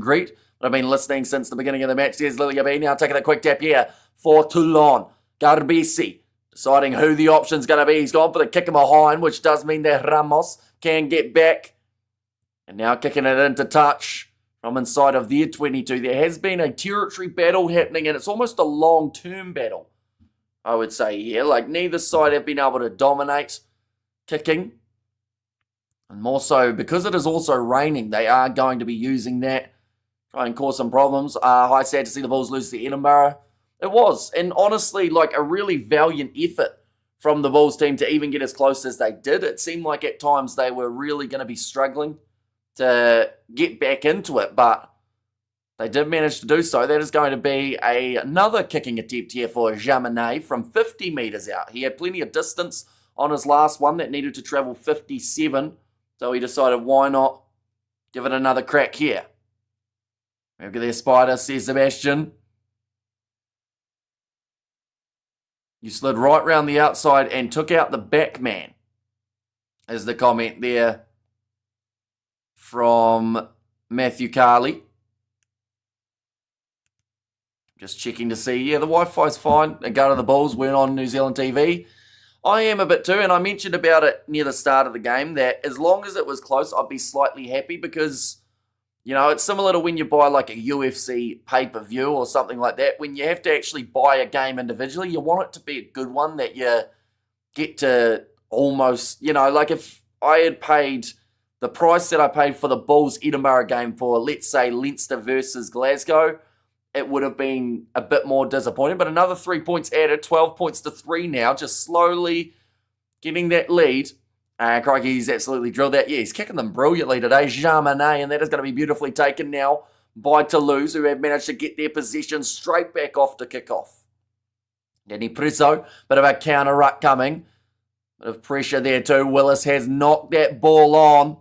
greet. But I've been listening since the beginning of the match. There's Lily Gabby now taking a quick tap here for Toulon. Garbisi deciding who the option's going to be. He's gone for the kick behind, which does mean that Ramos can get back. And now kicking it into touch from inside of their 22. There has been a territory battle happening, and it's almost a long-term battle, I would say here. Like, neither side have been able to dominate kicking. And more so, because it is also raining, they are going to be using that. Try and cause some problems. Sad to see the Bulls lose to Edinburgh. It was. And honestly, like a really valiant effort from the Bulls team to even get as close as they did. It seemed like at times they were really going to be struggling to get back into it. But they did manage to do so. That is going to be another kicking attempt here for Jaminet from 50 metres out. He had plenty of distance on his last one that needed to travel 57. So he decided, why not give it another crack here? Look at their Spider, says Sebastian. You slid right round the outside and took out the back man, is the comment there from Matthew Carley. Just checking to see. Yeah, the Wi-Fi's fine. A go to the Bulls weren't on New Zealand TV. I am a bit too, and I mentioned about it near the start of the game that as long as it was close, I'd be slightly happy because, you know, it's similar to when you buy like a UFC pay-per-view or something like that. When you have to actually buy a game individually, you want it to be a good one that you get to almost, you know, like if I had paid the price that I paid for the Bulls Edinburgh game for, let's say, Leinster versus Glasgow, it would have been a bit more disappointing. But another 3 points added, 12 points to 3 now, just slowly getting that lead. Crikey, he's absolutely drilled that. Yeah, he's kicking them brilliantly today, Jaminet, and that is going to be beautifully taken now by Toulouse, who have managed to get their possession straight back off to kick off. Danny Presso, bit of a counter-ruck coming. Bit of pressure there too. Willis has knocked that ball on.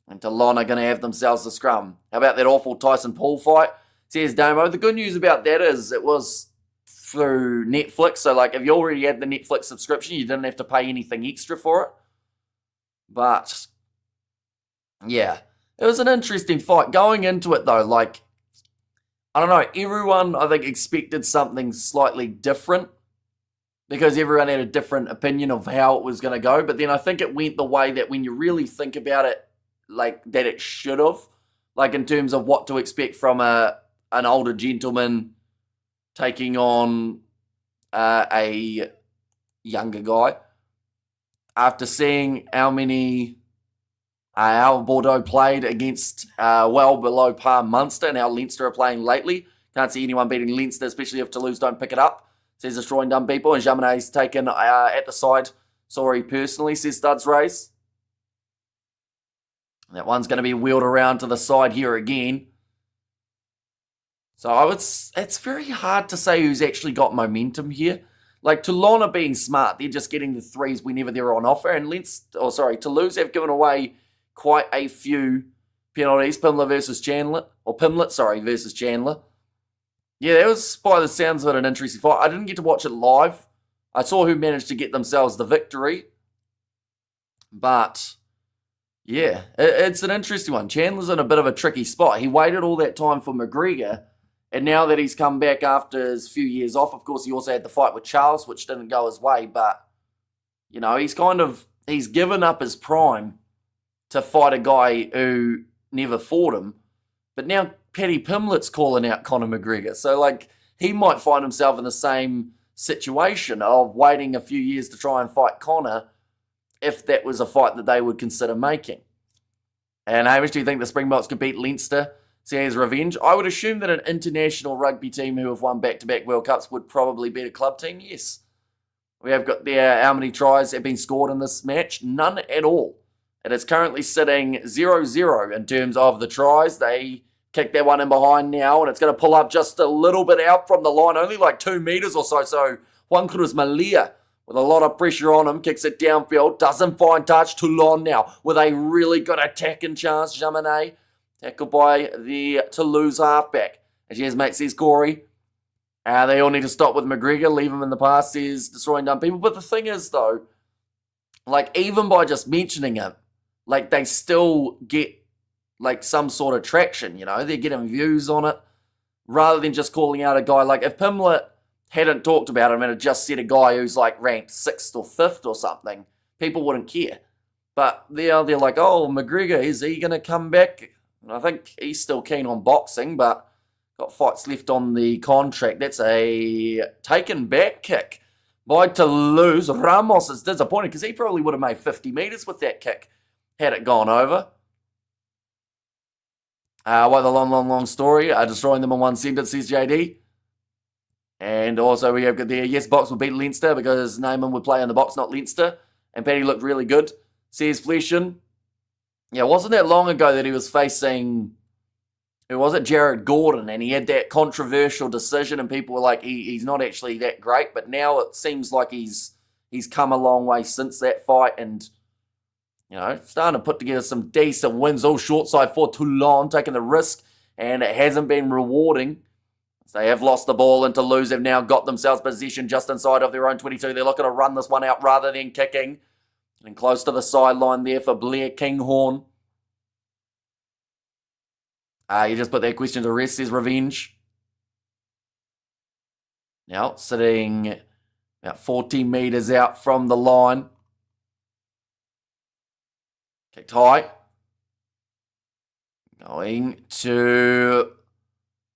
And Toulon are going to have themselves a scrum. How about that awful Tyson Poole fight? Says Damo. The good news about that is it was through Netflix. So, like, if you already had the Netflix subscription, you didn't have to pay anything extra for it. But, yeah, it was an interesting fight. Going into it, though, like, I don't know, everyone, I think, expected something slightly different because everyone had a different opinion of how it was going to go. But then I think it went the way that when you really think about it, like, that it should have. Like, in terms of what to expect from an older gentleman taking on a younger guy. After seeing how many how Bordeaux played against well below par Munster and how Leinster are playing lately, can't see anyone beating Leinster, especially if Toulouse don't pick it up, says destroying dumb people. And Jaminet's taken at the side. Sorry, personally, says Studs Race. That one's going to be wheeled around to the side here again. So it's very hard to say who's actually got momentum here. Like, Toulon are being smart. They're just getting the threes whenever they're on offer. And Toulouse have given away quite a few penalties. Pimlet versus Chandler. Versus Chandler. Yeah, that was, by the sounds of it, an interesting fight. I didn't get to watch it live I saw who managed to get themselves the victory. But, yeah, it's an interesting one. Chandler's in a bit of a tricky spot. He waited all that time for McGregor, and now that he's come back after his few years off, of course, he also had the fight with Charles, which didn't go his way, but, you know, he's given up his prime to fight a guy who never fought him. But now Paddy Pimlet's calling out Conor McGregor. So, like, he might find himself in the same situation of waiting a few years to try and fight Conor if that was a fight that they would consider making. And Hamish, do you think the Springboks could beat Leinster, see his revenge? I would assume that an international rugby team who have won back-to-back World Cups would probably beat a club team, yes. We have got there, how many tries have been scored in this match? None at all. It is currently sitting 0-0 in terms of the tries. They kick that one in behind now, and it's going to pull up just a little bit out from the line, only like 2 metres or so. So Juan Cruz Malia, with a lot of pressure on him, kicks it downfield, doesn't find touch. Toulon now with a really good attacking chance. Jaminet, tackled by the Toulouse halfback. As his mate says, Corey, they all need to stop with McGregor, leave him in the past, says destroying dumb people. But the thing is, though, like, even by just mentioning him, like, they still get, like, some sort of traction, you know? They're getting views on it, rather than just calling out a guy. Like, if Pimlet hadn't talked about him and had just said a guy who's, like, ranked 6th or 5th or something, people wouldn't care. But they're like, oh, McGregor, is he going to come back? And I think he's still keen on boxing, but got fights left on the contract. That's a taken back kick by Toulouse. Ramos is disappointed because he probably would have made 50 metres with that kick had it gone over. Why the long story? Destroying them in one sentence, says JD. And also we have got there, yes, Box will beat Leinster because Neyman would play in the box, not Leinster. And Paddy looked really good, says Fleshin. Yeah, wasn't that long ago that he was facing, who was it, Jared Gordon, and he had that controversial decision and people were like, he's not actually that great, but now it seems like he's come a long way since that fight and, you know, starting to put together some decent wins, all short side for Toulon, taking the risk, and it hasn't been rewarding. They have lost the ball, and Toulouse have now got themselves possession just inside of their own 22. They're looking to run this one out rather than kicking. Getting close to the sideline there for Blair Kinghorn. You just put that question to rest, says Revenge. Now, sitting about 14 metres out from the line. Kicked high. Going to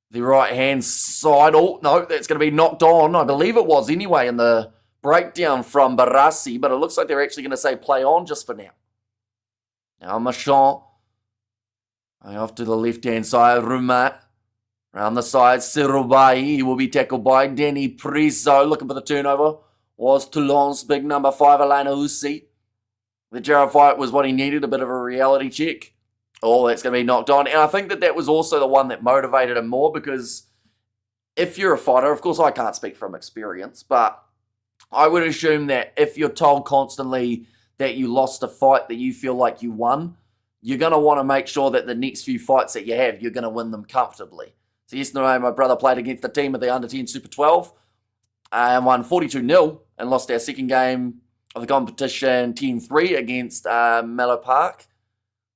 the right-hand side. Oh, no, that's going to be knocked on. I believe it was anyway in the breakdown from Barassi, but it looks like they're actually going to say play on just for now. Now, Marchand. Off to the left-hand side, Rumat. Around the side, Sirubai. He will be tackled by Danny Priso. Looking for the turnover. Was Toulon's big number 5, Elena Usi. The Gerard fight was what he needed, a bit of a reality check. Oh, that's going to be knocked on. And I think that was also the one that motivated him more because if you're a fighter, of course I can't speak from experience, but I would assume that if you're told constantly that you lost a fight that you feel like you won, you're going to want to make sure that the next few fights that you have, you're going to win them comfortably. So yesterday, my brother played against the team of the Under-10 Super 12 and won 42-0 and lost our second game of the competition 10-3 against Mallow Park.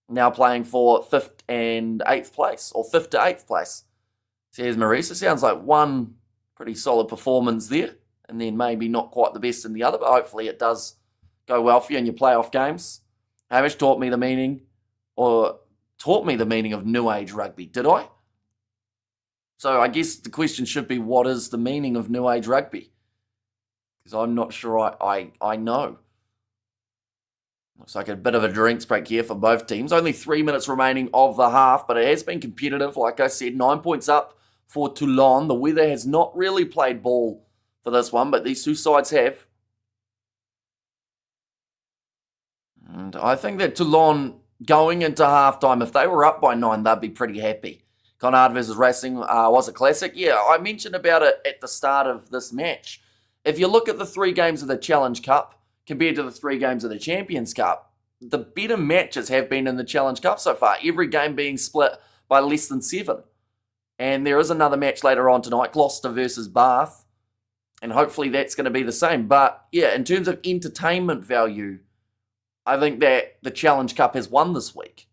Now playing for 5th and 8th place, or 5th to 8th place. So here's Marisa. Sounds like one pretty solid performance there, and then maybe not quite the best in the other, but hopefully it does go well for you in your playoff games. Hamish taught me the meaning of New Age rugby, did I? So I guess the question should be, what is the meaning of New Age rugby? Because I'm not sure I know. Looks like a bit of a drinks break here for both teams. Only 3 minutes remaining of the half, but it has been competitive. Like I said, 9 points up for Toulon. The weather has not really played ball for this one, but these two sides have. And I think that Toulon, going into halftime, if they were up by 9, they'd be pretty happy. Conrad versus Racing was a classic. Yeah, I mentioned about it at the start of this match. If you look at the 3 games of the Challenge Cup compared to the 3 games of the Champions Cup, the better matches have been in the Challenge Cup so far. Every game being split by less than 7. And there is another match later on tonight, Gloucester versus Bath. And hopefully that's going to be the same. But yeah, in terms of entertainment value, I think that the Challenge Cup has won this week.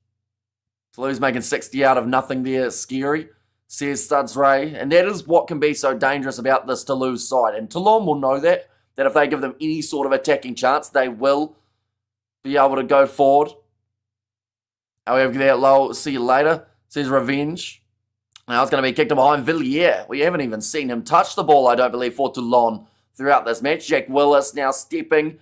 Toulouse making 60 out of nothing there. Scary, says Studs Ray. And that is what can be so dangerous about this Toulouse side. And Toulon will know that if they give them any sort of attacking chance, they will be able to go forward. However, that low, see you later, says Revenge. Now it's going to be kicked behind Villiers. We haven't even seen him touch the ball, I don't believe, for Toulon throughout this match. Jack Willis now stepping,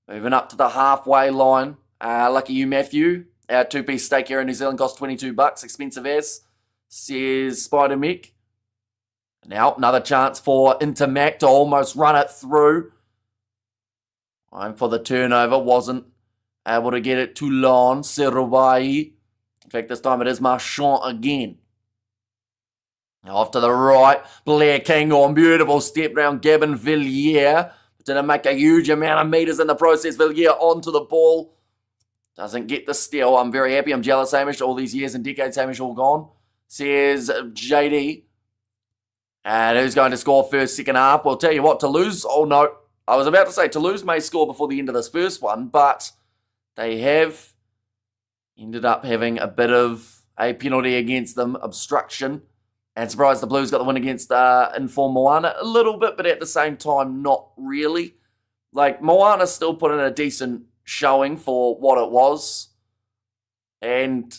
moving up to the halfway line. Lucky you, Matthew. Our two-piece steak here in New Zealand costs $22. Expensive as, says Spider Mick. Now another chance for Intermac to almost run it through. Time for the turnover. Wasn't able to get it. Toulon, Serouai. In fact, this time it is Marchand again. Now off to the right. Blair King on beautiful step round Gavin Villiers. Didn't make a huge amount of meters in the process. Villiers onto the ball. Doesn't get the steal. I'm very happy. I'm jealous, Hamish. All these years and decades, Hamish, all gone. Says JD. And who's going to score first, second half? Well, tell you what, Toulouse. Oh, no. I was about to say Toulouse may score before the end of this first one, but they have ended up having a bit of a penalty against them, obstruction. And surprised the Blues got the win against Inform Moana a little bit, but at the same time, not really. Like, Moana still put in a decent showing for what it was. And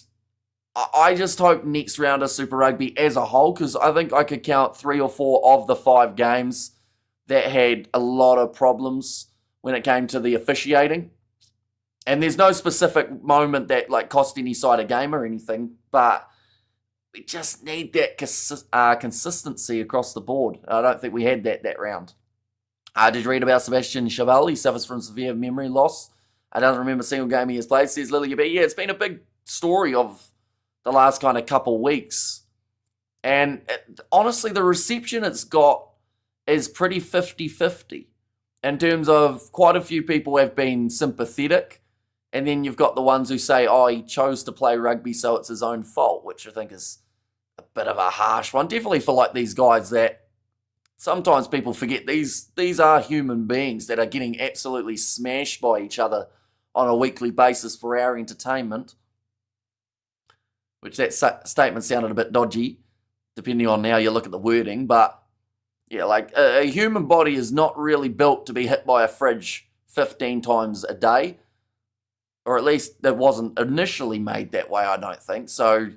I just hope next round of Super Rugby as a whole, because I think I could count 3 or 4 of the 5 games that had a lot of problems when it came to the officiating. And there's no specific moment that like cost any side a game or anything, but we just need that consistency across the board. I don't think we had that round. Did you read about Sebastian Chaval? He suffers from severe memory loss. I don't remember a single game he has played, says Lily B. Yeah, it's been a big story of the last kind of couple weeks. And honestly, the reception it's got is pretty 50-50 in terms of quite a few people have been sympathetic. And then you've got the ones who say, oh, he chose to play rugby, so it's his own fault, which I think is a bit of a harsh one. Definitely for like these guys that sometimes people forget these are human beings that are getting absolutely smashed by each other on a weekly basis for our entertainment. Which that statement sounded a bit dodgy, depending on how you look at the wording. But yeah, like a human body is not really built to be hit by a fridge 15 times a day. Or at least that wasn't initially made that way, I don't think. So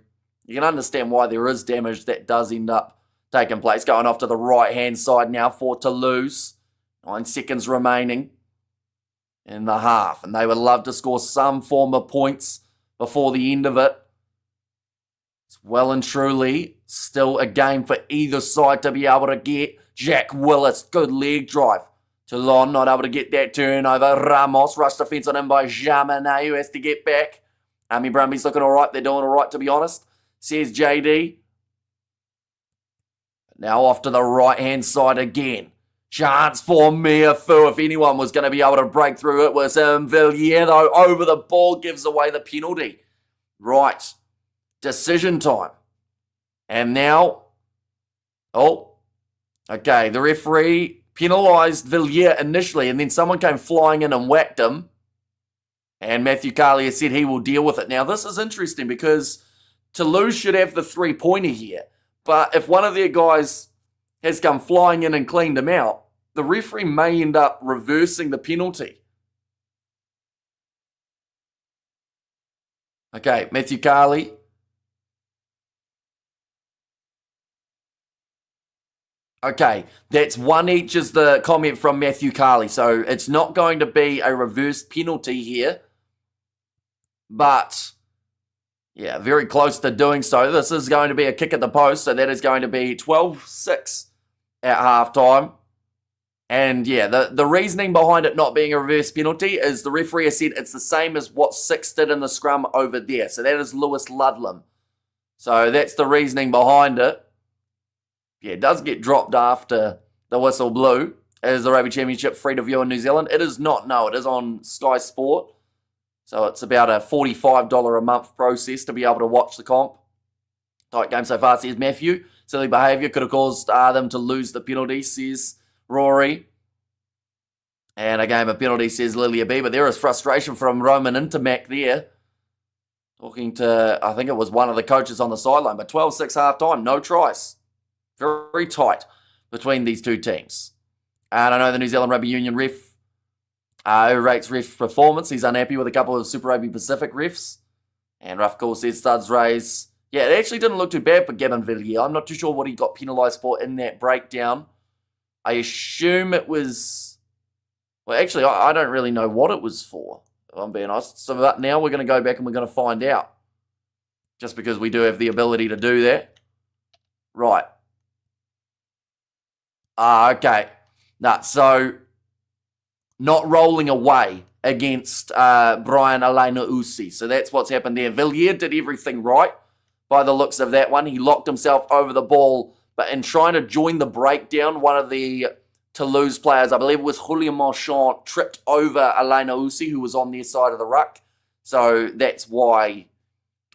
you can understand why there is damage that does end up taking place. Going off to the right-hand side now for Toulouse. 9 seconds remaining in the half. And they would love to score some form of points before the end of it. It's well and truly still a game for either side to be able to get. Jack Willis, good leg drive. Toulon not able to get that turnover. Ramos rushed defence on him by Jaminet, who has to get back. Army Brumbies looking all right. They're doing all right, to be honest, says JD. Now off to the right-hand side again. Chance for Miafu. If anyone was going to be able to break through, it was Villiers, though. Over the ball, gives away the penalty. Right. Decision time. And now, okay, the referee penalised Villiers initially, and then someone came flying in and whacked him. And Matthew Carley has said he will deal with it. Now, this is interesting because Toulouse should have the 3-pointer here. But if one of their guys has come flying in and cleaned him out, the referee may end up reversing the penalty. Okay, Matthew Carley. Okay, that's 1 each is the comment from Matthew Carley. So it's not going to be a reversed penalty here. But, yeah, very close to doing so. This is going to be a kick at the post. So that is going to be 12-6 at halftime. And, yeah, the reasoning behind it not being a reverse penalty is the referee has said it's the same as what Six did in the scrum over there. So that is Lewis Ludlam. So that's the reasoning behind it. Yeah, it does get dropped after the whistle blew. Is the Rugby Championship free to view in New Zealand? It is not, no. It is on Sky Sport. So it's about a $45 a month process to be able to watch the comp. Tight game so far, says Matthew. Silly behaviour could have caused them to lose the penalty, says Rory. And a game of penalty, says Lilia B. But there is frustration from Roman Intermac there. Talking to, I think it was one of the coaches on the sideline. But 12-6 half-time, no tries. Very tight between these two teams. And I know the New Zealand Rugby Union ref who rates ref performance. He's unhappy with a couple of Super Rugby Pacific refs. And Rough Call says studs raise. Yeah, it actually didn't look too bad for Gavin Villiers. I'm not too sure what he got penalised for in that breakdown. I assume it was... Well, actually, I don't really know what it was for, if I'm being honest. So now we're going to go back and we're going to find out. Just because we do have the ability to do that. Right. Okay. Nah, so... Not rolling away against Brian Alaina-Usi. So that's what's happened there. Villiers did everything right by the looks of that one. He locked himself over the ball. But in trying to join the breakdown, one of the Toulouse players, I believe it was Julien Marchand, tripped over Alaina-Usi, who was on their side of the ruck. So that's why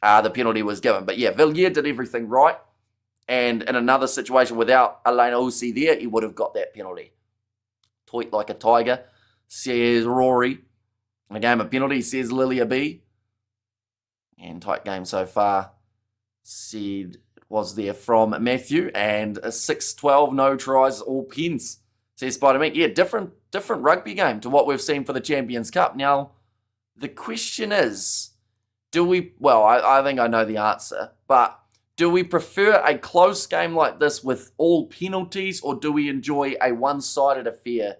the penalty was given. But yeah, Villiers did everything right. And in another situation without Alaina-Usi there, he would have got that penalty. Toit like a tiger, says Rory. In a game of penalties, says Lilia B. And tight game so far, said it was there from Matthew. And a 6-12, no tries, all pens, says Spider-Man. Yeah, different rugby game to what we've seen for the Champions Cup. Now, the question is, do we... Well, I think I know the answer, but do we prefer a close game like this with all penalties, or do we enjoy a one-sided affair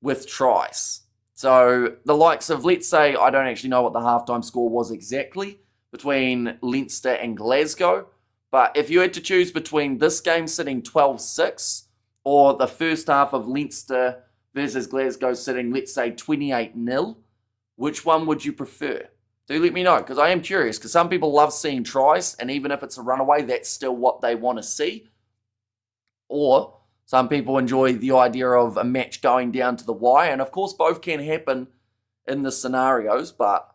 with tries? So the likes of, let's say, I don't actually know what the halftime score was exactly between Leinster and Glasgow, but if you had to choose between this game sitting 12-6 or the first half of Leinster versus Glasgow sitting, let's say, 28-0, which one would you prefer? Do let me know, because I am curious, because some people love seeing tries, and even if it's a runaway, that's still what they want to see. Or some people enjoy the idea of a match going down to the wire, and of course both can happen in the scenarios, but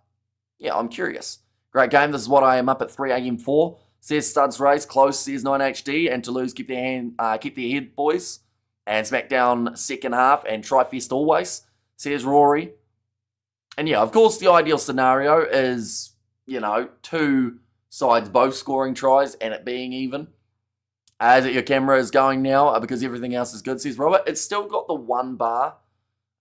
yeah, I'm curious. Great game. This is what I am up at 3 a.m. for. Says Studs Race, close, says 9HD, and Toulouse keep their head, boys. And Smackdown second half, and Tri-Fest always, says Rory. And yeah, of course the ideal scenario is, you know, two sides both scoring tries and it being even. As your camera is going now, because everything else is good, says Robert. It's still got the one bar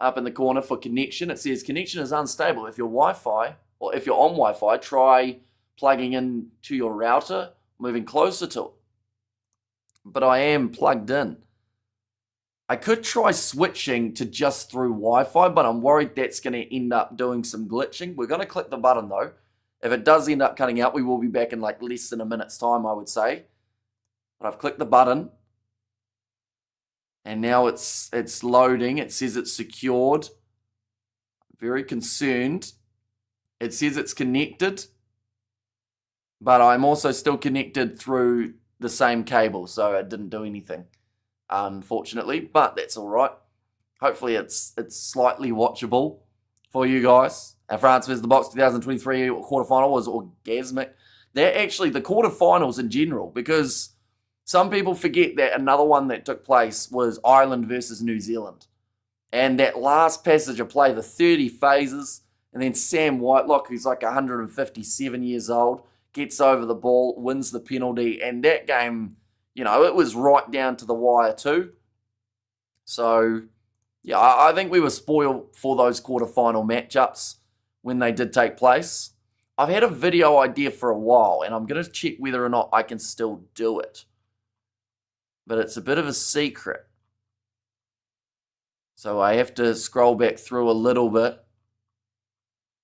up in the corner for connection. It says connection is unstable. If you're Wi-Fi, or if you're on Wi-Fi, try plugging in to your router, moving closer to it. But I am plugged in. I could try switching to just through Wi-Fi, but I'm worried that's going to end up doing some glitching. We're going to click the button though. If it does end up cutting out, we will be back in like less than a minute's time, I would say. But I've clicked the button. And now it's loading. It says it's secured. I'm very concerned. It says it's connected. But I'm also still connected through the same cable, so it didn't do anything, unfortunately. But that's all right. Hopefully it's slightly watchable for you guys. And France vs. the Box 2023 quarterfinal was orgasmic. They're actually the quarterfinals in general, because some people forget that another one that took place was Ireland versus New Zealand. And that last passage of play, the 30 phases, and then Sam Whitelock, who's like 157 years old, gets over the ball, wins the penalty, and that game, you know, it was right down to the wire too. So, yeah, I think we were spoiled for those quarterfinal matchups when they did take place. I've had a video idea for a while, and I'm going to check whether or not I can still do it. But it's a bit of a secret. So I have to scroll back through a little bit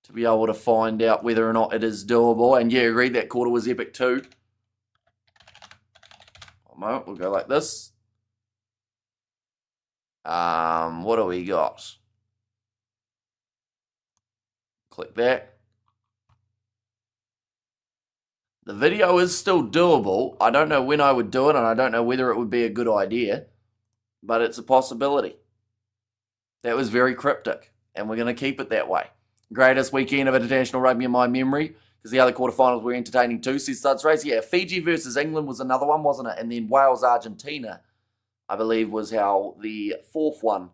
to be able to find out whether or not it is doable. And yeah, agreed, that quarter was epic too. One moment, we'll go like this. What do we got? Click that. The video is still doable. I don't know when I would do it, and I don't know whether it would be a good idea, but it's a possibility. That was very cryptic, and we're going to keep it that way. Greatest weekend of international rugby in my memory, because the other quarterfinals were entertaining too, says Studs Race. Yeah, Fiji versus England was another one, wasn't it? And then Wales, Argentina, I believe was how the fourth one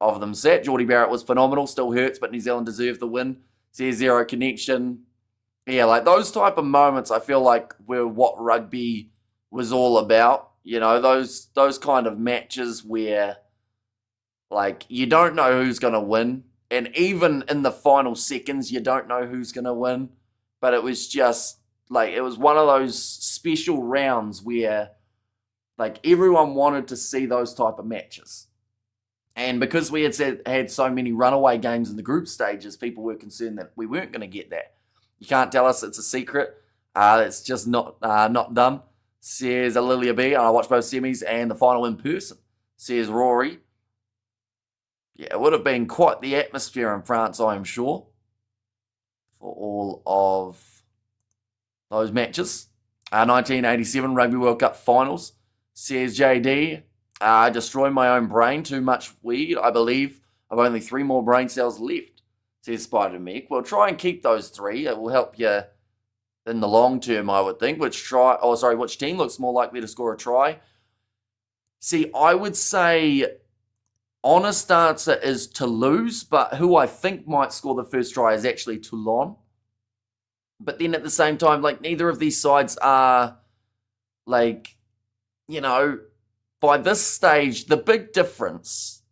of them sat. Geordie Barrett was phenomenal, still hurts, but New Zealand deserved the win. Says zero connection. Yeah, like those type of moments I feel like were what rugby was all about. You know, those kind of matches where like you don't know who's going to win. And even in the final seconds, you don't know who's going to win. But it was just like, it was one of those special rounds where like everyone wanted to see those type of matches. And because we had so many runaway games in the group stages, people were concerned that we weren't going to get that. You can't tell us it's a secret. It's just not done. Says Lilia B. I watched both semis and the final in person. Says Rory. Yeah, it would have been quite the atmosphere in France, I am sure, for all of those matches. 1987 Rugby World Cup finals. Says JD. I destroy my own brain. Too much weed. I believe I've only 3 more brain cells left. Says Spider Meg. Well, try and keep those 3. It will help you in the long term, I would think. Which team looks more likely to score a try? See, I would say honest answer is Toulouse, but who I think might score the first try is actually Toulon. But then at the same time, like neither of these sides are like, you know, by this stage, the big difference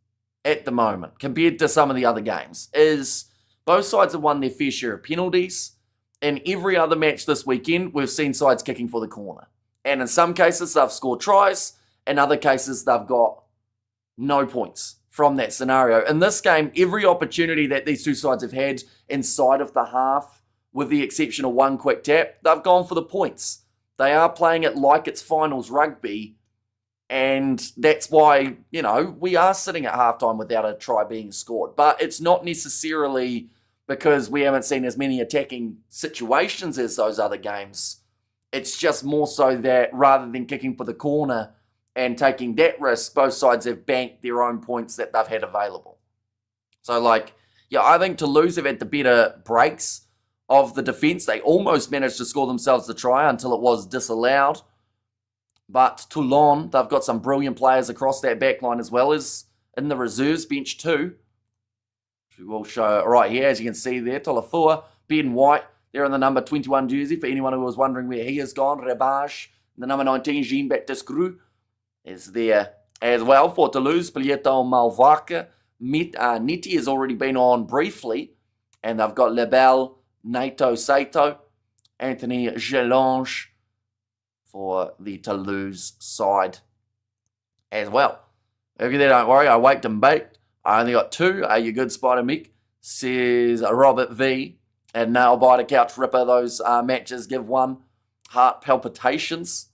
at the moment compared to some of the other games is both sides have won their fair share of penalties. In every other match this weekend, we've seen sides kicking for the corner. And in some cases, they've scored tries. In other cases, they've got no points from that scenario. In this game, every opportunity that these two sides have had inside of the half, with the exception of one quick tap, they've gone for the points. They are playing it like it's finals rugby. And that's why, you know, we are sitting at halftime without a try being scored. But it's not necessarily because we haven't seen as many attacking situations as those other games. It's just more so that rather than kicking for the corner and taking that risk, both sides have banked their own points that they've had available. So, like, yeah, I think Toulouse have had the better breaks of the defence. They almost managed to score themselves the try until it was disallowed. But Toulon, they've got some brilliant players across that back line as well as in the reserves bench too. We will show right here, as you can see there, Tolafua, Ben White, they're in the number 21 jersey for anyone who was wondering where he has gone. Rebage, the number 19, Jean-Baptiste Grou, is there as well for Toulouse. Pilieto Malvaca, Nitti has already been on briefly, and they've got Lebel, Naito Saito, Anthony Gelange for the Toulouse side as well. Okay, there, don't worry, I waked and baked. I only got 2. Are you good, Spider Mick? Says Robert V. And Nail Biter Couch Ripper. Those matches give one heart palpitations.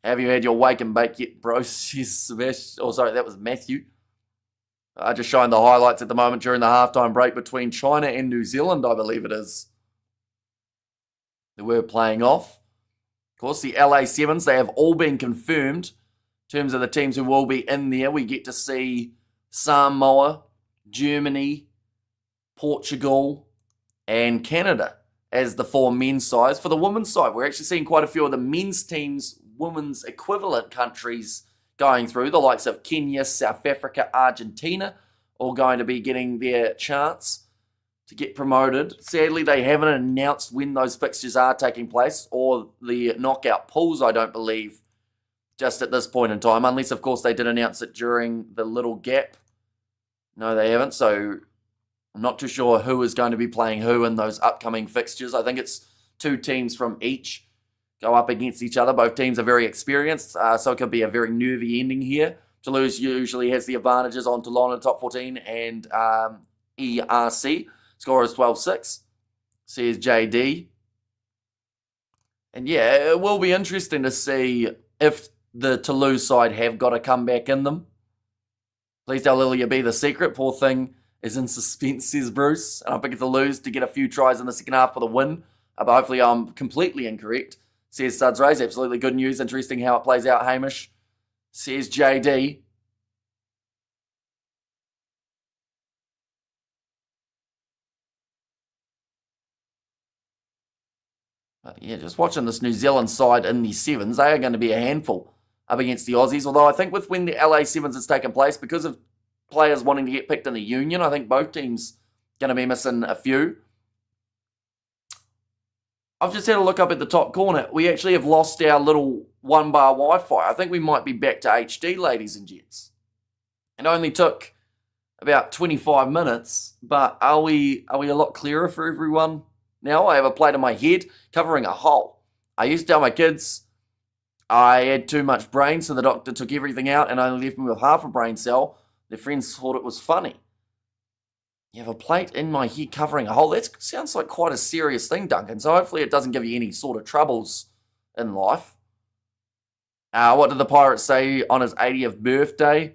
Have you had your wake and bake yet, bro? Says Sebastian. Oh, sorry, that was Matthew. Just showing the highlights at the moment during the halftime break between China and New Zealand, I believe it is. They were playing off. Of course, the LA Sevens, they have all been confirmed. In terms of the teams who will be in there, we get to see Samoa, Germany, Portugal, and Canada as the 4 men's sides. For the women's side, we're actually seeing quite a few of the men's teams, women's equivalent countries going through. The likes of Kenya, South Africa, Argentina, all going to be getting their chance to get promoted. Sadly, they haven't announced when those fixtures are taking place, or the knockout pools, I don't believe, just at this point in time, unless, of course, they did announce it during the little gap. No, they haven't, so I'm not too sure who is going to be playing who in those upcoming fixtures. I think it's 2 teams from each go up against each other. Both teams are very experienced, so it could be a very nervy ending here. Toulouse usually has the advantages on Toulon in the top 14 and ERC. Score is 12-6, says JD. And yeah, it will be interesting to see if the Toulouse side have got a comeback in them. Please tell Lilia be the secret. Poor thing is in suspense, says Bruce. And I'm picking Toulouse to get a few tries in the second half for the win. But hopefully I'm completely incorrect, says Suds Rays. Absolutely good news. Interesting how it plays out, Hamish, says JD. But yeah, just watching this New Zealand side in the sevens, they are going to be a handful up against the Aussies. Although I think with when the LA Sevens has taken place, because of players wanting to get picked in the Union, I think both teams going to be missing a few. I've just had a look up at the top corner. We actually have lost our little one-bar Wi-Fi. I think we might be back to HD, ladies and gents. It only took about 25 minutes, but are we a lot clearer for everyone now? I have a plate on my head covering a hole. I used to tell my kids I had too much brain, so the doctor took everything out and only left me with half a brain cell. Their friends thought it was funny. You have a plate in my head covering a hole. That sounds like quite a serious thing, Duncan. So hopefully it doesn't give you any sort of troubles in life. What did the pirate say on his 80th birthday?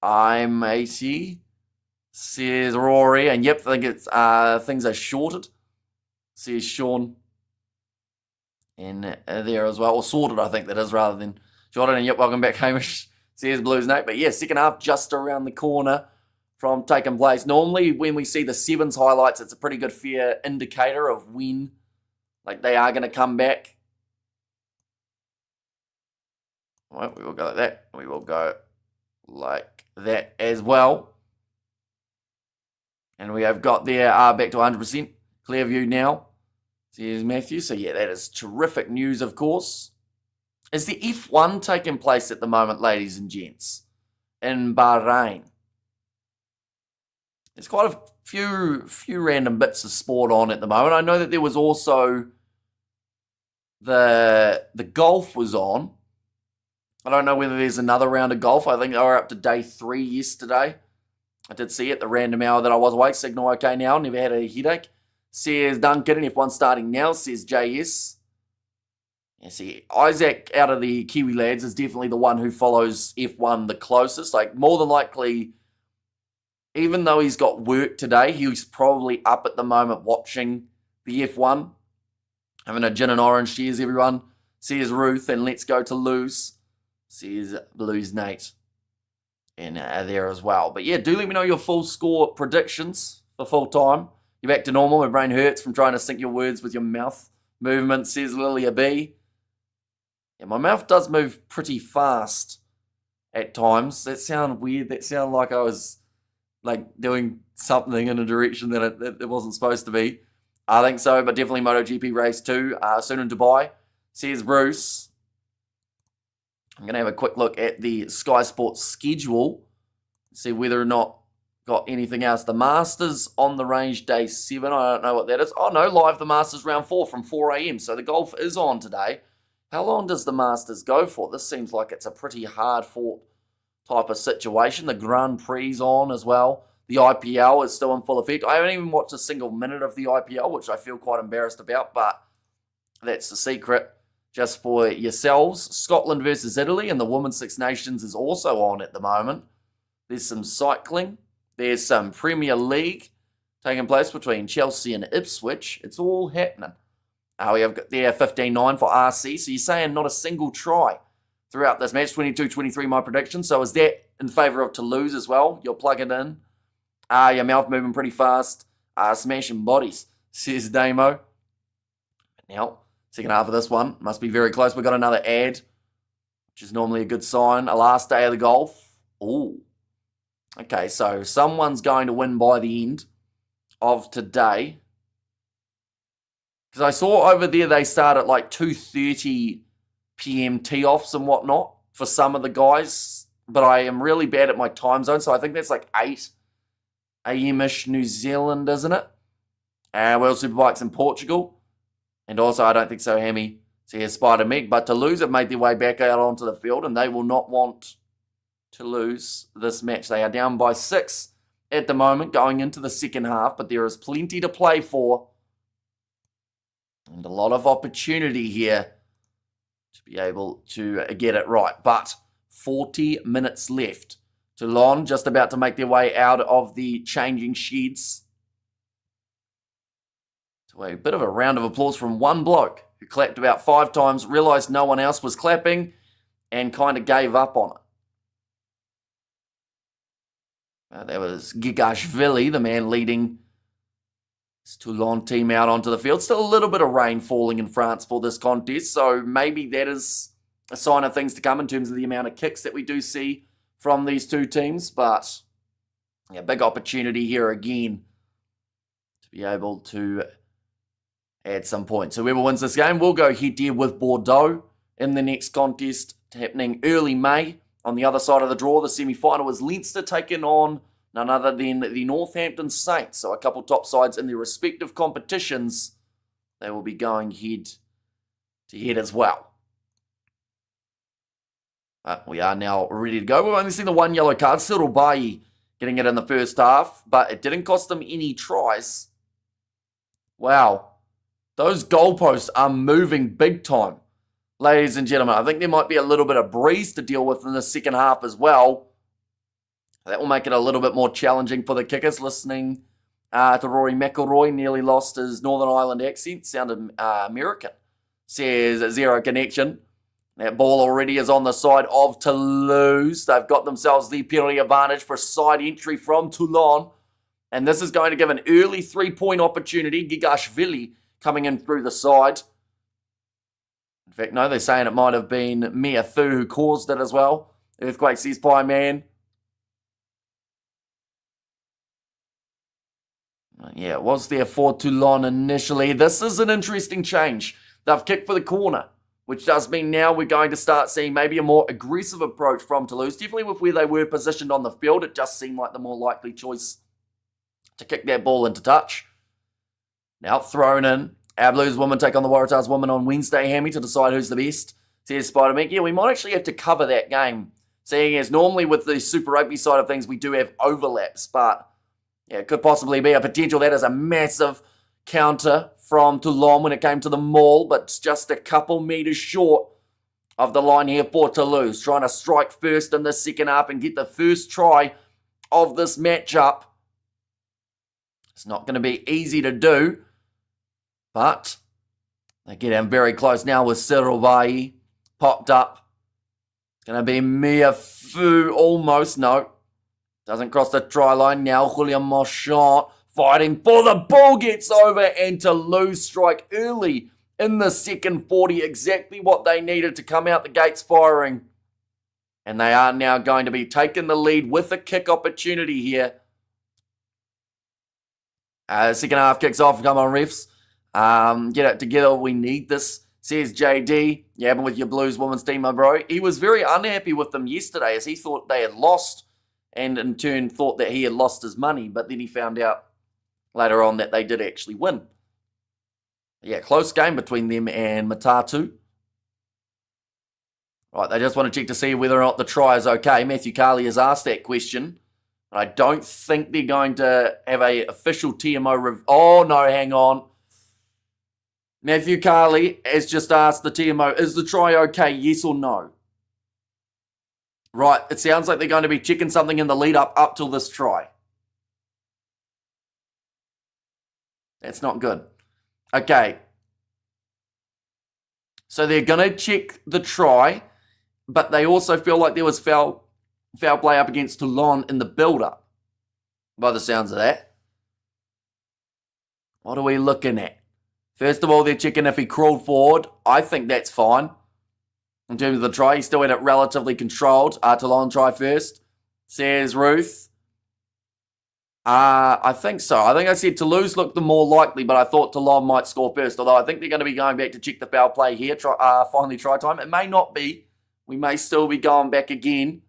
I'm 80, says Rory. And yep, I think it's things are shorted, says Sean. And there as well. Or sorted, I think that is, rather than shorted. And yep, welcome back, Hamish, says Blues Nate. But yeah, second half just around the corner from taking place. Normally, when we see the Sevens highlights, it's a pretty good fair indicator of when they are going to come back. Well, we will go like that. We will go like that as well. And we have got there back to 100%. Clear view now, says Matthew. So yeah, that is terrific news, of course. Is the F1 taking place at the moment, ladies and gents, in Bahrain? There's quite a few random bits of sport on at the moment. I know that there was also the golf was on. I don't know whether there's another round of golf. I think they were up to day 3 yesterday. I did see it, the random hour that I was awake. Signal okay now, never had a headache. Says Duncan, F1 starting now, says JS. Yeah, see, Isaac out of the Kiwi lads is definitely the one who follows F1 the closest. More than likely, even though he's got work today, he's probably up at the moment watching the F1. Having a gin and orange. Cheers, everyone. Says Ruth, and let's go Toulouse. Says Blues Nate. And there as well. But yeah, do let me know your full score predictions for full time. You're back to normal. My brain hurts from trying to sync your words with your mouth movement, says Lilia B. Yeah, my mouth does move pretty fast at times. That sounded weird. That sounded like I was doing something in a direction that it wasn't supposed to be. I think so, but definitely MotoGP race 2 soon in Dubai, says Bruce. I'm going to have a quick look at the Sky Sports schedule, see whether or not got anything else. The Masters on the range day 7. I don't know what that is. Oh no, live the Masters round 4 from 4 a.m. So the golf is on today. How long does the Masters go for? This seems like it's a pretty hard fought type of situation. The Grand Prix on as well. The IPL is still in full effect. I haven't even watched a single minute of the IPL, which I feel quite embarrassed about, but that's the secret just for yourselves. Scotland versus Italy and the Women's Six Nations is also on at the moment. There's some cycling. There's some Premier League taking place between Chelsea and Ipswich. It's all happening. We have got there 15-9 for RC. So you're saying not a single try throughout this match. 22-23 my prediction. So is that in favour of Toulouse as well? You're plugging in. Your mouth moving pretty fast. Smashing bodies, says Damo. Now, second half of this one must be very close. We've got another ad, which is normally a good sign. A last day of the golf. Ooh. Okay, so someone's going to win by the end of today. Because I saw over there they start at 2:30 p.m. tee-offs and whatnot for some of the guys. But I am really bad at my time zone, so I think that's 8 a.m.-ish New Zealand, isn't it? World Superbikes in Portugal. And also, I don't think so, Hammy. So here's Spider Meg. But Toulouse have made their way back out onto the field, and they will not want to lose this match. They are down by 6 at the moment, going into the second half, but there is plenty to play for. And a lot of opportunity here to be able to get it right. But 40 minutes left. Toulon just about to make their way out of the changing sheds. So a bit of a round of applause from one bloke who clapped about 5 times, realised no one else was clapping, and kind of gave up on it. That was Gigashvili, the man leading his Toulon team out onto the field. Still a little bit of rain falling in France for this contest, so maybe that is a sign of things to come in terms of the amount of kicks that we do see from these two teams. But yeah, big opportunity here again to be able to add some points. Whoever wins this game will go head-to-head with Bordeaux in the next contest happening early May. On the other side of the draw, the semi-final is Leinster taking on none other than the Northampton Saints. So a couple top sides in their respective competitions, they will be going head-to-head as well. But we are now ready to go. We've only seen the one yellow card, Cyril Bailly getting it in the first half, but it didn't cost them any tries. Wow. Those goalposts are moving big time, ladies and gentlemen. I think there might be a little bit of breeze to deal with in the second half as well. That will make it a little bit more challenging for the kickers. Listening to Rory McIlroy, nearly lost his Northern Ireland accent, sounded American. Says zero connection. That ball already is on the side of Toulouse. They've got themselves the penalty advantage for side entry from Toulon. And this is going to give an early 3-point opportunity. Gigashvili coming in through the side. In fact, no, they're saying it might have been Mia Thu who caused it as well. Earthquake says Pie Man. Yeah, it was there for Toulon initially. This is an interesting change. They've kicked for the corner, which does mean now we're going to start seeing maybe a more aggressive approach from Toulouse. Definitely with where they were positioned on the field, it just seemed like the more likely choice to kick that ball into touch. Now thrown in. Our Blues women take on the Waratahs women on Wednesday, Hammy, to decide who's the best. Says Spider-Man. Yeah, we might actually have to cover that game. Seeing as normally with the Super Rugby side of things, we do have overlaps. But yeah, it could possibly be a potential. That is a massive counter from Toulon when it came to the maul, but it's just a couple metres short of the line here for Toulouse. Trying to strike first in the second half and get the first try of this matchup. It's not going to be easy to do, but they get in very close now with Cyril Bailly. Popped up. It's going to be Mia Thu almost. No. Doesn't cross the try line now. Julian Marchand fighting for the ball. Gets over and Toulouse strike early in the second 40. Exactly what they needed to come out the gates firing. And they are now going to be taking the lead with a kick opportunity here. Second half kicks off. Come on, refs. Get it together. We need this, says JD. You having with your Blues women's team, my bro. He was very unhappy with them yesterday as he thought they had lost and in turn thought that he had lost his money. But then he found out later on that they did actually win. Yeah, close game between them and Matatu. Right, they just want to check to see whether or not the try is okay. Matthew Carley has asked that question. I don't think they're going to have an official TMO Oh, no, hang on. Matthew Carley has just asked the TMO, is the try okay, yes or no? Right, it sounds like they're going to be checking something in the lead up till this try. That's not good. Okay. So they're going to check the try, but they also feel like there was foul play up against Toulon in the build-up, by the sounds of that. What are we looking at? First of all, they're checking if he crawled forward. I think that's fine. In terms of the try, he still had it relatively controlled. Toulon try first, says Ruth. I think so. I think I said Toulouse looked the more likely, but I thought Toulon might score first. Although I think they're going to be going back to check the foul play here. Finally try time. It may not be. We may still be going back again.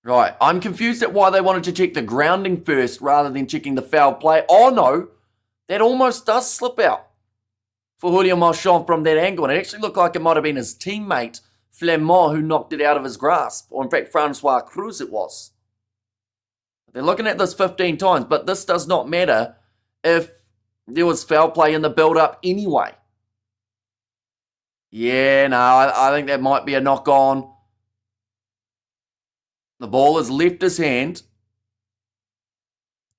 Right, I'm confused at why they wanted to check the grounding first rather than checking the foul play. Oh no, that almost does slip out for Julian Marchand from that angle. And it actually looked like it might have been his teammate, Flamand, who knocked it out of his grasp. Or in fact, Francois Cruz it was. They're looking at this 15 times, but this does not matter if there was foul play in the build-up anyway. Yeah, no, I think that might be a knock-on. The ball has left his hand.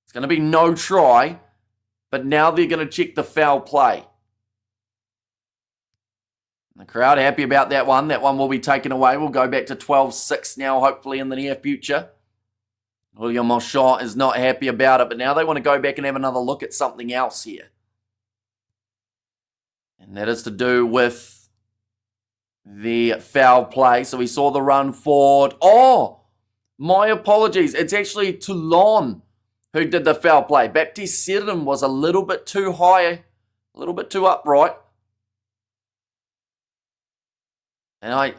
It's going to be no try, but now they're going to check the foul play. The crowd happy about that one. That one will be taken away. We'll go back to 12-6 now, hopefully in the near future. William Marchand is not happy about it, but now they want to go back and have another look at something else here. And that is to do with the foul play. So we saw the run forward. Oh, my apologies. It's actually Toulon who did the foul play. Baptiste Serin was a little bit too high, a little bit too upright. And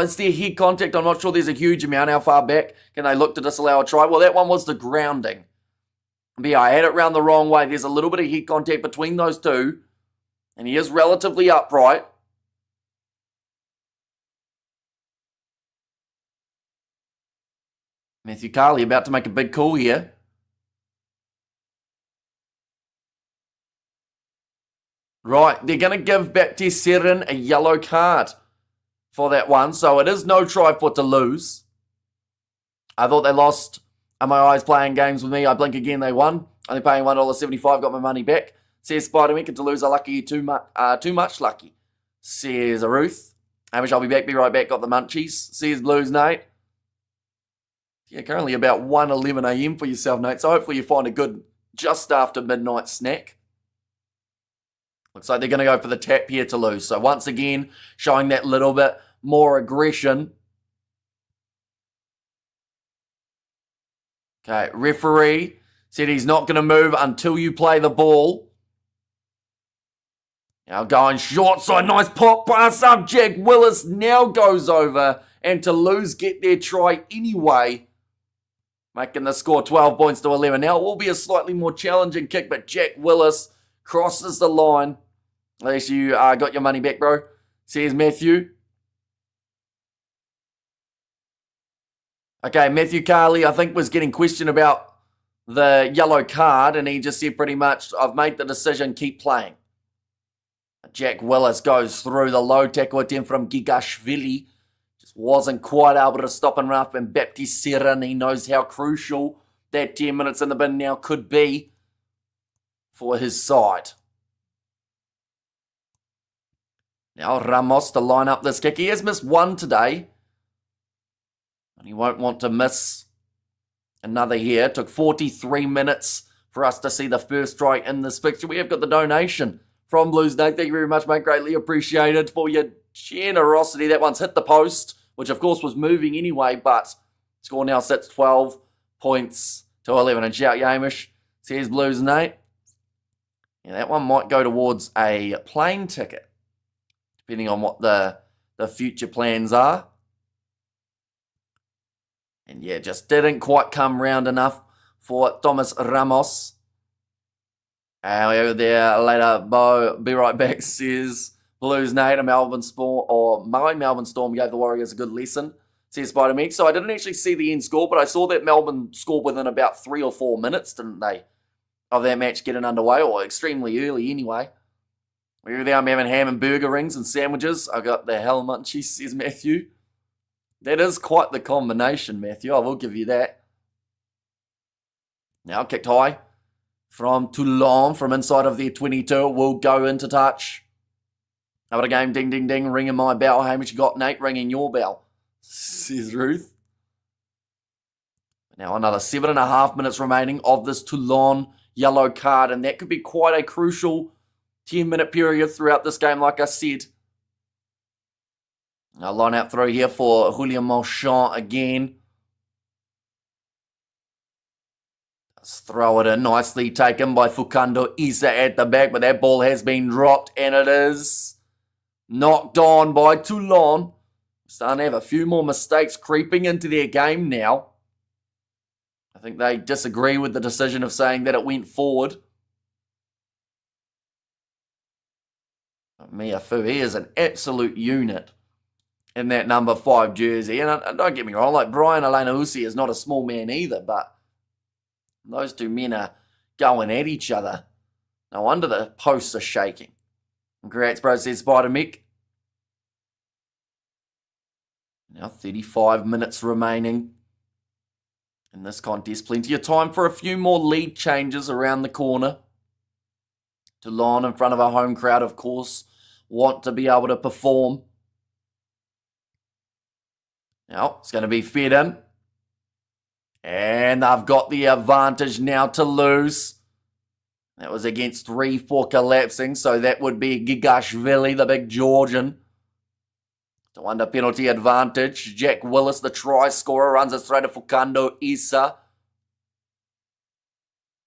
it's their head contact. I'm not sure there's a huge amount. How far back can they look to disallow a try? Well, that one was the grounding. But yeah, I had it round the wrong way. There's a little bit of head contact between those two. And he is relatively upright. Matthew Carley about to make a big call here. Right, they're going to give Baptiste Serin a yellow card for that one. So it is no try for Toulouse. I thought they lost. Are my eyes playing games with me? I blink again, they won. Only paying $1.75, got my money back. Says Spider-Man, and Toulouse are lucky, too much lucky. Says Ruth. Hamish, I'll be right back, got the munchies. Says Blues Nate. Yeah, currently about 1:11 a.m. for yourself, Nate. So hopefully you find a good just after midnight snack. Looks like they're going to go for the tap here, Toulouse. So once again, showing that little bit more aggression. Okay, referee said he's not going to move until you play the ball. Now going short side, nice pop pass up. Jack Willis now goes over and Toulouse get their try anyway. Making the score 12 points to 11. Now it will be a slightly more challenging kick, but Jack Willis crosses the line. At least you got your money back, bro. Says Matthew. Okay, Matthew Carley, I think, was getting questioned about the yellow card, and he just said pretty much, I've made the decision, keep playing. Jack Willis goes through the low tackle attempt from Gigashvili. Just wasn't quite able to stop and rough, and Baptiste Serin, he knows how crucial that 10 minutes in the bin now could be for his side. Now Ramos to line up this kick. He has missed one today. And he won't want to miss another here. It took 43 minutes for us to see the first try in this fixture. We have got the donation from Blues Nate. Thank you very much, mate. Greatly appreciated for your generosity. That one's hit the post, which of course was moving anyway, but score now sits 12 points to 11. And shout, Yamish, says Blues Nate. Yeah, that one might go towards a plane ticket, depending on what the future plans are. And yeah, just didn't quite come round enough for Thomas Ramos. Over there later, Bo, be right back, says Blues Nate, my Melbourne Storm gave the Warriors a good lesson, says Spider-Man. So I didn't actually see the end score, but I saw that Melbourne scored within about 3 or 4 minutes, didn't they, of that match getting underway, or extremely early anyway. We were there, I'm having ham and burger rings and sandwiches. I got the hell munchies, says Matthew. That is quite the combination, Matthew. I will give you that. Now kicked high from Toulon from inside of their 22. Will go into touch. How about a game? Ding, ding, ding. Ringing my bell. Hamish, you got Nate ringing your bell, says Ruth. Now another 7.5 minutes remaining of this Toulon yellow card. And that could be quite a crucial 10-minute period throughout this game, like I said. Now line out through here for Julien Marchand again. Let's throw it in. Nicely taken by Fukando Isa at the back, but that ball has been dropped, and it is knocked on by Toulon. Starting to have a few more mistakes creeping into their game now. I think they disagree with the decision of saying that it went forward. Mia Fu, he is an absolute unit in that number 5 jersey. And don't get me wrong, like Brian Elena-Usi is not a small man either, but those two men are going at each other. No wonder the posts are shaking. Congrats, bro, says Spider-Mick. Now 35 minutes remaining in this contest. Plenty of time for a few more lead changes around the corner. Toulon in front of our home crowd, of course, want to be able to perform. Now, it's going to be fed in. And they've got the advantage now, Toulouse. That was against 3 for collapsing, so that would be Gigashvili, the big Georgian. To under penalty advantage. Jack Willis, the try scorer, runs it straight to Fukando Issa.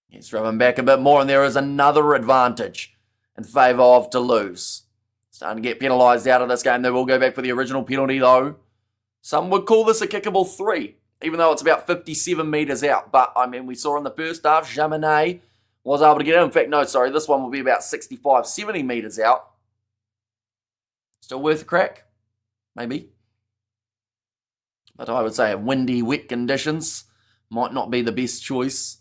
He's driven back a bit more, and there is another advantage in favour of Toulouse. Starting to get penalised out of this game. They will go back for the original penalty, though. Some would call this a kickable 3, even though it's about 57 metres out. But, I mean, we saw in the first half, Jaminet was able to get in. In fact, no, sorry, this one will be about 65, 70 metres out. Still worth a crack? Maybe. But I would say windy, wet conditions might not be the best choice.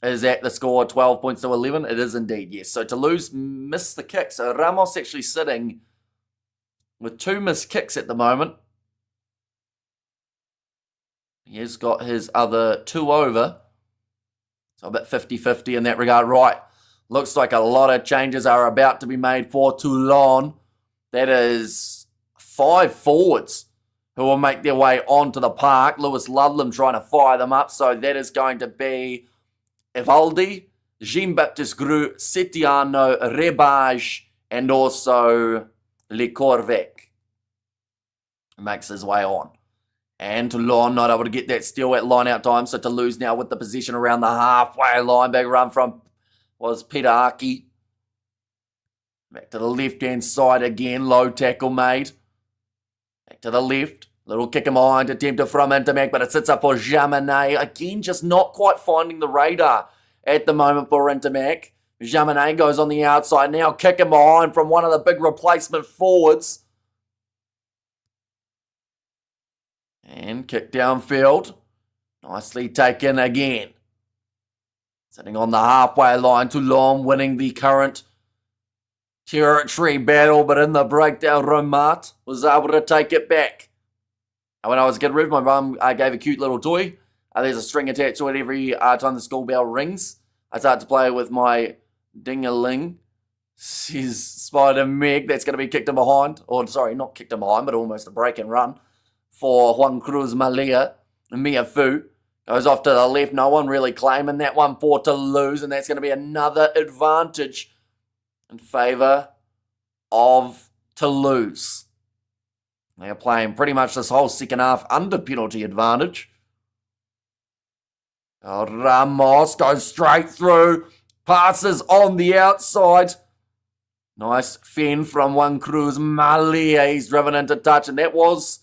Is that the score 12 points to 11? It is indeed, yes. So Toulouse missed the kick. So Ramos actually sitting with 2 missed kicks at the moment. He's got his other 2 over. So a bit 50-50 in that regard. Right. Looks like a lot of changes are about to be made for Toulon. That is 5 forwards who will make their way onto the park. Lewis Ludlam trying to fire them up. So that is going to be Evaldi, Jean-Baptiste Gru, Setiano, Rebage, and also Le Corvec. Makes his way on. And Toulon not able to get that steal at line-out time. So Toulouse now with the possession around the halfway line. Big run from was Peter Aki. Back to the left-hand side again. Low tackle made. Back to the left. Little kick in behind, attempted from Intermac, but it sits up for Jaminet. Again, just not quite finding the radar at the moment for Intermac. Jaminet goes on the outside now, kick in behind from one of the big replacement forwards. And kick downfield. Nicely taken again. Sitting on the halfway line, Toulon winning the current territory battle, but in the breakdown, Romat was able to take it back. And when I was a kid, my mum gave a cute little toy. There's a string attached to it every time the school bell rings. I start to play with my ding-a-ling. Says Spider Meg. That's going to be kicked in behind. Or, sorry, not kicked in behind, but almost a break and run for Juan Cruz Malia. Mia Fu goes off to the left. No one really claiming that one for Toulouse. And that's going to be another advantage in favour of Toulouse. They are playing pretty much this whole second half under penalty advantage. Ramos goes straight through. Passes on the outside. Nice fend from Juan Cruz Malia. He's driven into touch. And that was...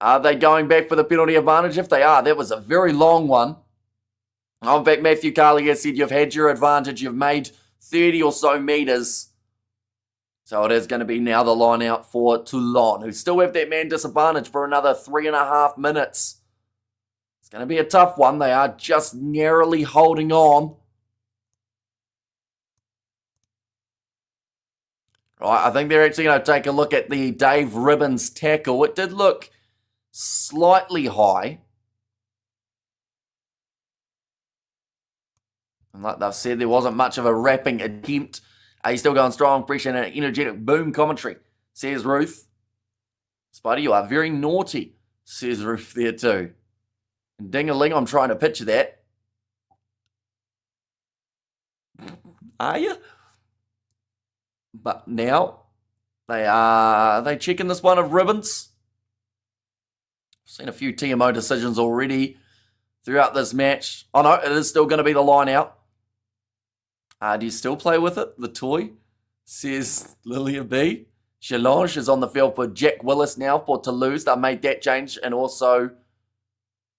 Are they going back for the penalty advantage? If they are, that was a very long one. In fact, Matthew Carley has said you've had your advantage. You've made 30 or so metres. So it is going to be now the line out for Toulon, who still have that man disadvantage for another 3.5 minutes. It's going to be a tough one. They are just narrowly holding on. Right, I think they're actually going to take a look at the Dave Ribbons tackle. It did look slightly high. And like they've said, there wasn't much of a wrapping attempt. He's still going strong, fresh, and an energetic boom commentary, says Ruth. Spidey, you are very naughty, says Ruth there too. And ding-a-ling, I'm trying to picture that. Are you? But now, are they checking this one of Ribbons? I've seen a few TMO decisions already throughout this match. Oh no, it is still going to be the line out. Do you still play with it? The toy, says Lilia B. Challenge is on the field for Jack Willis now for Toulouse. They made that change. And also,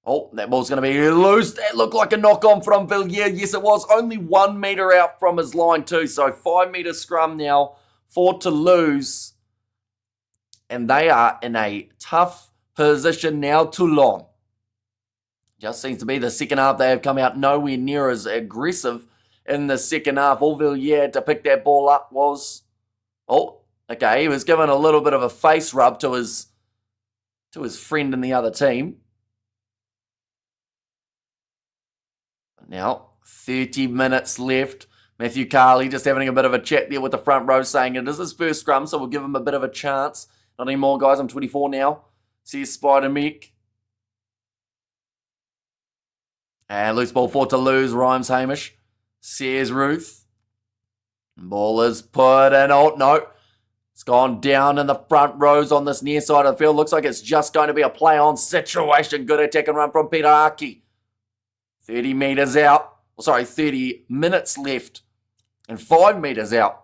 oh, that ball's going to be loose. That looked like a knock-on from Villiers. Yes, it was. Only 1 metre out from his line too. So 5 metre scrum now for Toulouse. And they are in a tough position now, Toulon. Just seems to be the second half. They have come out nowhere near as aggressive in the second half. All Villiers had to pick that ball up was... Oh, okay. He was given a little bit of a face rub to his friend in the other team. Now, 30 minutes left. Matthew Carley just having a bit of a chat there with the front row saying it is his first scrum, so we'll give him a bit of a chance. Not anymore, guys. I'm 24 now. See Spider Mick. And loose ball for Toulouse. Rhymes Hamish. Says Ruth. Ball is put in. Oh, no. It's gone down in the front rows on this near side of the field. Looks like it's just going to be a play-on situation. Good attack and run from Peter Aki. 30 metres out. 30 minutes left. And 5 metres out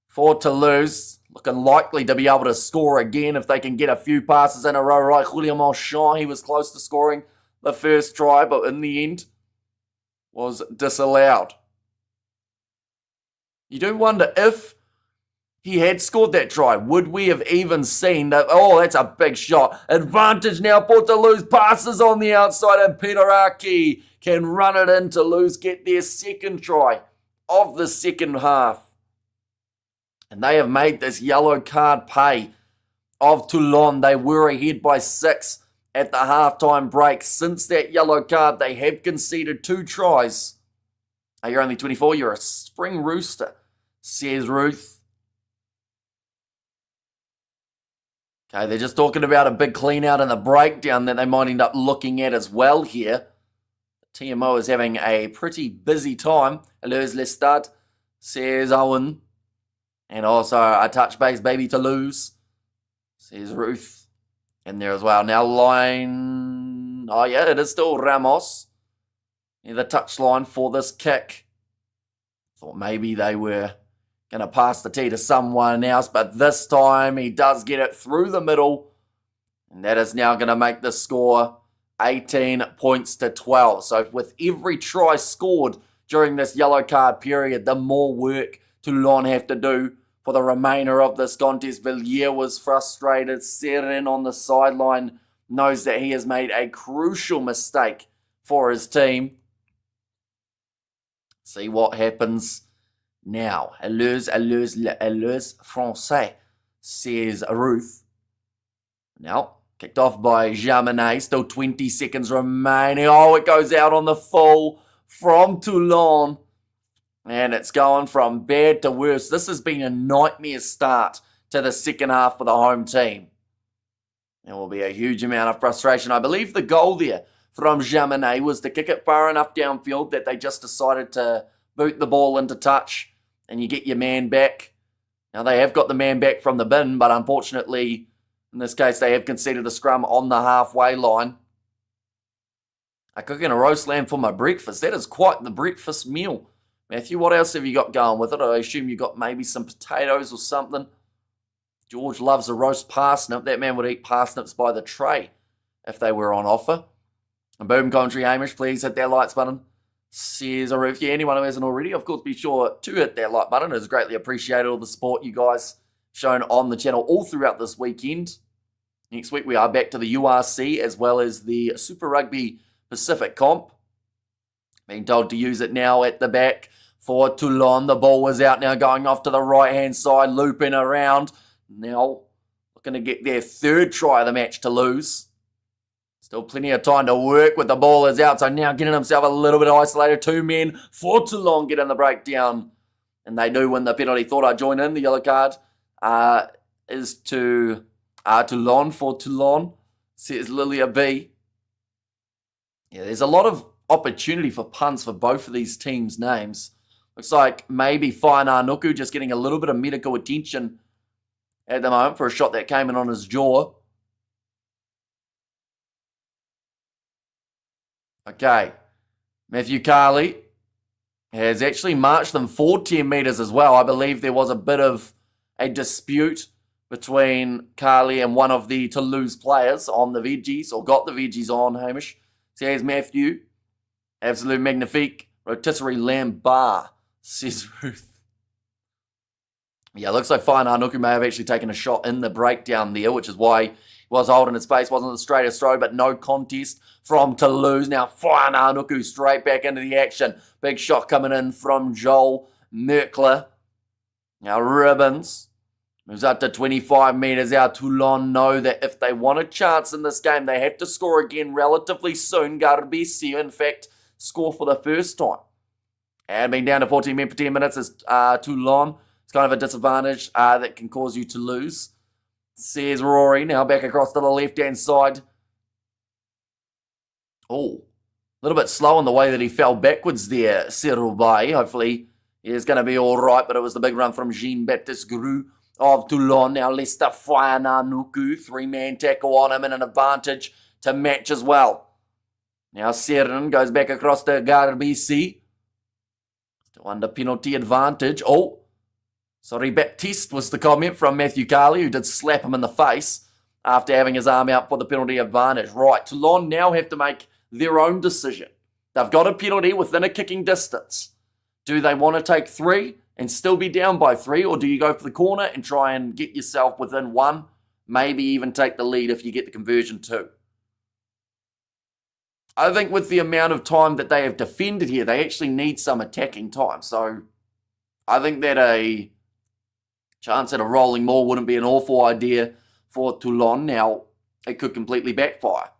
for Toulouse. Looking likely to be able to score again if they can get a few passes in a row. Right, Julien Monchamp, he was close to scoring the first try, but in the end was disallowed. You do wonder if he had scored that try, would we have even seen that? Oh, that's a big shot. Advantage now for Toulouse. Passes on the outside and Peter Aki can run it in. Toulouse get their second try of the second half. And they have made this yellow card pay of Toulon. They were ahead by 6 at the halftime break. Since that yellow card, they have conceded 2 tries. Oh, you're only 24. You're a spring rooster, says Ruth. Okay, they're just talking about a big clean out and the breakdown that they might end up looking at as well here. The TMO is having a pretty busy time. Toulouse le Stade, says Owen. And also a touch base baby Toulouse, says Ruth. In there as well. Now line. Oh yeah, it is still Ramos. Near the touch line for this kick. Thought maybe they were going to pass the tee to someone else. But this time he does get it through the middle. And that is now going to make the score 18 points to 12. So with every try scored during this yellow card period, the more work Toulon have to do for the remainder of this contest. Villiers was frustrated. Serin on the sideline knows that he has made a crucial mistake for his team. See what happens now. Toulouse Français, says Ruth. Now, kicked off by Jaminet. Still 20 seconds remaining. Oh, it goes out on the full from Toulon. And it's going from bad to worse. This has been a nightmare start to the second half for the home team. There will be a huge amount of frustration. I believe the goal there from Jaminet was to kick it far enough downfield that they just decided to boot the ball into touch and you get your man back. Now they have got the man back from the bin, but unfortunately, in this case, they have conceded a scrum on the halfway line. I'm cooking a roast lamb for my breakfast. That is quite the breakfast meal. Matthew, what else have you got going with it? I assume you got maybe some potatoes or something. George loves a roast parsnip. That man would eat parsnips by the tray if they were on offer. And boom, commentary, Hamish, please hit that likes button. Says a review. Anyone who hasn't already, of course, be sure to hit that like button. It's greatly appreciated, all the support you guys shown on the channel all throughout this weekend. Next week, we are back to the URC as well as the Super Rugby Pacific comp. Being told to use it now at the back for Toulon. The ball was out now, going off to the right-hand side, looping around. Now looking to get their third try of the match to lose. Still plenty of time to work with the ball is out. So now getting himself a little bit isolated. 2 men for Toulon getting the breakdown. And they do win the penalty. Thought I'd join in. The yellow card is to Toulon for Toulon, says Lilia B. Yeah, there's a lot of opportunity for punts for both of these teams' names. Looks like maybe Whainā Nuku just getting a little bit of medical attention at the moment for a shot that came in on his jaw. Okay. Matthew Carley has actually marched them for 10 metres as well. I believe there was a bit of a dispute between Carley and one of the Toulouse players on the veggies, or got the veggies on, Hamish. So here's Matthew. Absolute magnifique. Rotisserie lamb bar, says Ruth. Yeah, looks like Whainā Nuku may have actually taken a shot in the breakdown there, which is why he was holding his face. Wasn't the straightest throw, but no contest from Toulouse. Now Whainā Nuku straight back into the action. Big shot coming in from Joel Merkler. Now Ribbons moves up to 25 metres out. Toulon know that if they want a chance in this game, they have to score again relatively soon. Garbisi, in fact, score for the first time. And being down to 14 men for 10 minutes is Toulon. It's kind of a disadvantage that can cause you to lose, says Rory. Now back across to the left-hand side. Oh, a little bit slow in the way that he fell backwards there, Serubai. Hopefully He's going to be all right, but it was the big run from Jean-Baptiste Gru of Toulon. Now Lester Nuku, three-man tackle on him and an advantage to Match as well. Now Serin goes back across to Garbisi. Still under penalty advantage. Oh, sorry, Baptiste was the comment from Matthew Carley, who did slap him in the face after having his arm out for the penalty advantage. Right, Toulon now have to make their own decision. They've got a penalty within a kicking distance. Do they want to take 3 and still be down by 3, or do you go for the corner and try and get yourself within 1, maybe even take the lead if you get the conversion too? I think with the amount of time that they have defended here, they actually need some attacking time. So I think that a chance at a rolling maul wouldn't be an awful idea for Toulon. Now, it could completely backfire.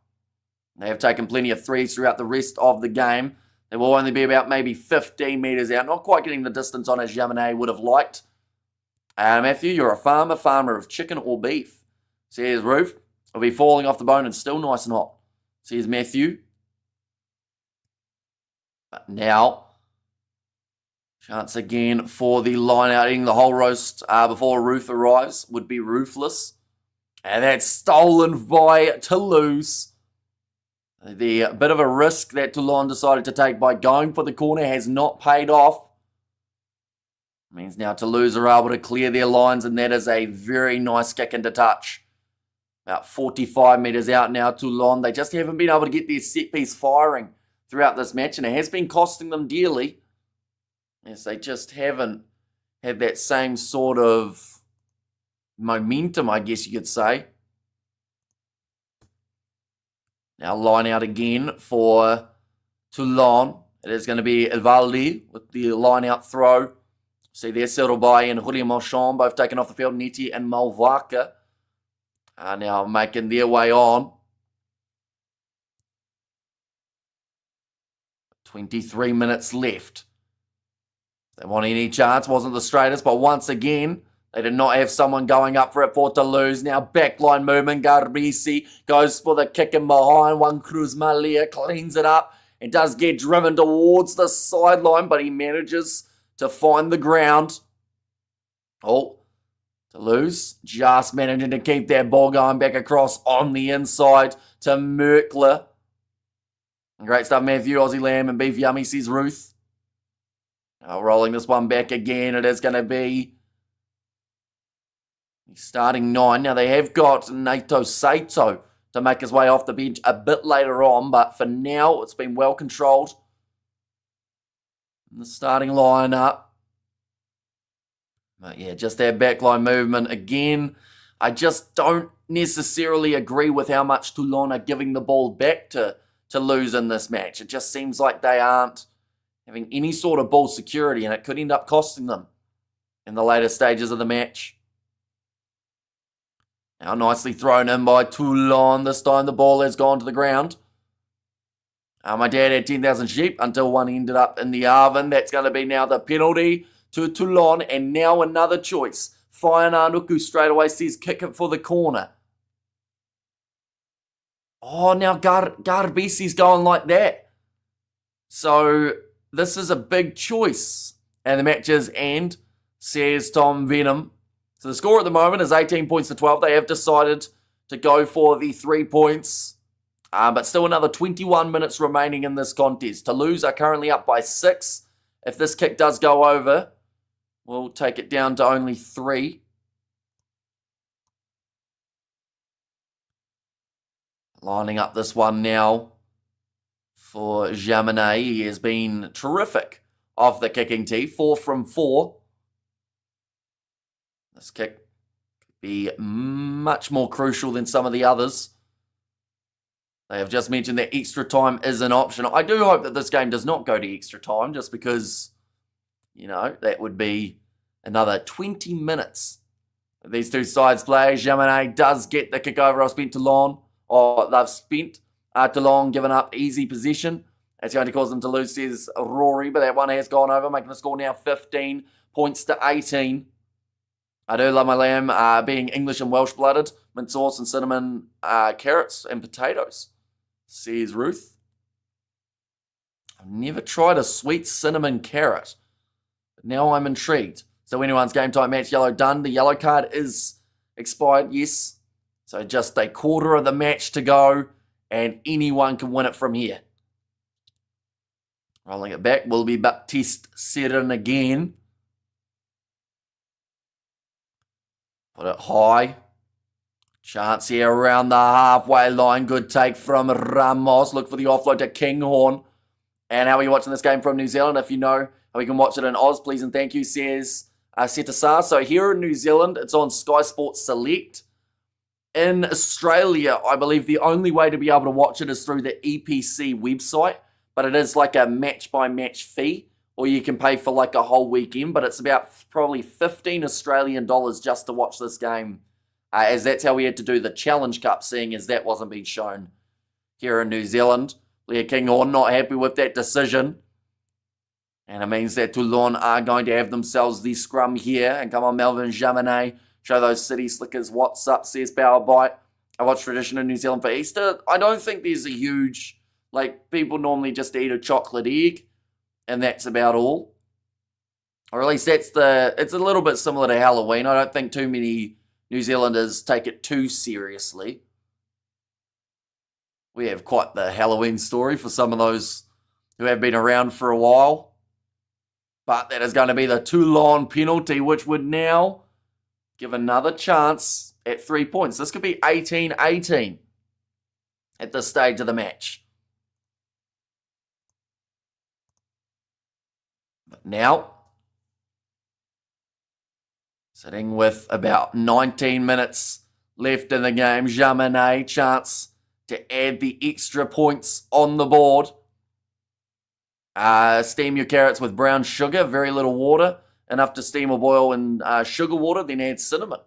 They have taken plenty of 3s throughout the rest of the game. They will only be about maybe 15 metres out. Not quite getting the distance on as Yamane would have liked. Matthew, you're a farmer of chicken or beef. Says Roof. Will be falling off the bone and still nice and hot. Says Matthew. But now, chance again for the line out. Eating the whole roast before Roof arrives would be Roofless. And that's stolen by Toulouse. The bit of a risk that Toulon decided to take by going for the corner has not paid off. It means now Toulouse are able to clear their lines, and that is a very nice kick into touch. About 45 metres out now, Toulon. They just haven't been able to get their set piece firing throughout this match, and it has been costing them dearly. Yes, they just haven't had that same sort of momentum, I guess you could say. Now line out again for Toulon. It is going to be Evaldi with the line out throw. See there, Serobai and Julien Marchand both taken off the field. Niti and Malvaka are now making their way on. 23 minutes left. They want any chance. Wasn't the straightest, but once again, they did not have someone going up for it for Toulouse. Now backline movement. Garbisi goes for the kick in behind. One Cruz Malia cleans it up and does get driven towards the sideline, but he manages to find the ground. Oh, Toulouse just managing to keep that ball going back across on the inside to Merkler. Great stuff, Matthew, Aussie Lamb and Beef Yummy, says Ruth. Now rolling this one back again. It is going to be starting 9. Now they have got Naito Saito to make his way off the bench a bit later on, but for now it's been well controlled. In the starting lineup. But yeah, just that backline movement again. I just don't necessarily agree with how much Toulon are giving the ball back to lose in this match. It just seems like they aren't having any sort of ball security, and it could end up costing them in the later stages of the match. Now nicely thrown in by Toulon. This time the ball has gone to the ground. My dad had 10,000 sheep until one ended up in the oven. That's going to be now the penalty to Toulon. And now another choice. Fainanuku straight away says kick it for the corner. Oh, now Garbisi's going like that. So this is a big choice. And the match is end, says Tom Venom. So the score at the moment is 18 points to 12. They have decided to go for the 3 points. But still another 21 minutes remaining in this contest. Toulouse are currently up by 6. If this kick does go over, we'll take it down to only 3. Lining up this one now for Jaminet. He has been terrific off the kicking tee. 4 from 4. This kick could be much more crucial than some of the others. They have just mentioned that extra time is an option. I do hope that this game does not go to extra time, just because, you know, that would be another 20 minutes. These two sides play. Jaminet does get the kick over. I've spent Toulon, or they've spent Toulon giving up easy possession. That's going to cause them to lose, says Rory, but that one has gone over, making the score now 15 points to 18. I do love my lamb being English and Welsh-blooded. Mint sauce and cinnamon, carrots and potatoes, says Ruth. I've never tried a sweet cinnamon carrot. Now I'm intrigued. So anyone's game time match, yellow done. The yellow card is expired, yes. So just a quarter of the match to go, and anyone can win it from here. Rolling it back will be Baptiste Serin again. Put it high. Chance here around the halfway line. Good take from Ramos. Look for the offload to Kinghorn. And how are you watching this game from New Zealand? If you know how we can watch it in Oz, please and thank you, says Setasar. So here in New Zealand, it's on Sky Sports Select. In Australia, I believe the only way to be able to watch it is through the EPC website. But it is like a match-by-match fee. Or you can pay for like a whole weekend. But it's about probably 15 Australian dollars just to watch this game. As that's how we had to do the Challenge Cup, seeing as that wasn't being shown here in New Zealand. Leah Kinghorn not happy with that decision. And it means that Toulon are going to have themselves the scrum here. And come on, Melvin Jaminet. Show those city slickers what's up, says Power Bite. I watch tradition in New Zealand for Easter. I don't think there's a huge, like, people normally just eat a chocolate egg. And that's about all. Or at least it's a little bit similar to Halloween. I don't think too many New Zealanders take it too seriously. We have quite the Halloween story for some of those who have been around for a while. But that is going to be the Toulon penalty, which would now give another chance at 3 points. This could be 18-18 at this stage of the match. But now, sitting with about 19 minutes left in the game, Jaminet, chance to add the extra points on the board. Steam your carrots with brown sugar, very little water, enough to steam or boil in sugar water, then add cinnamon.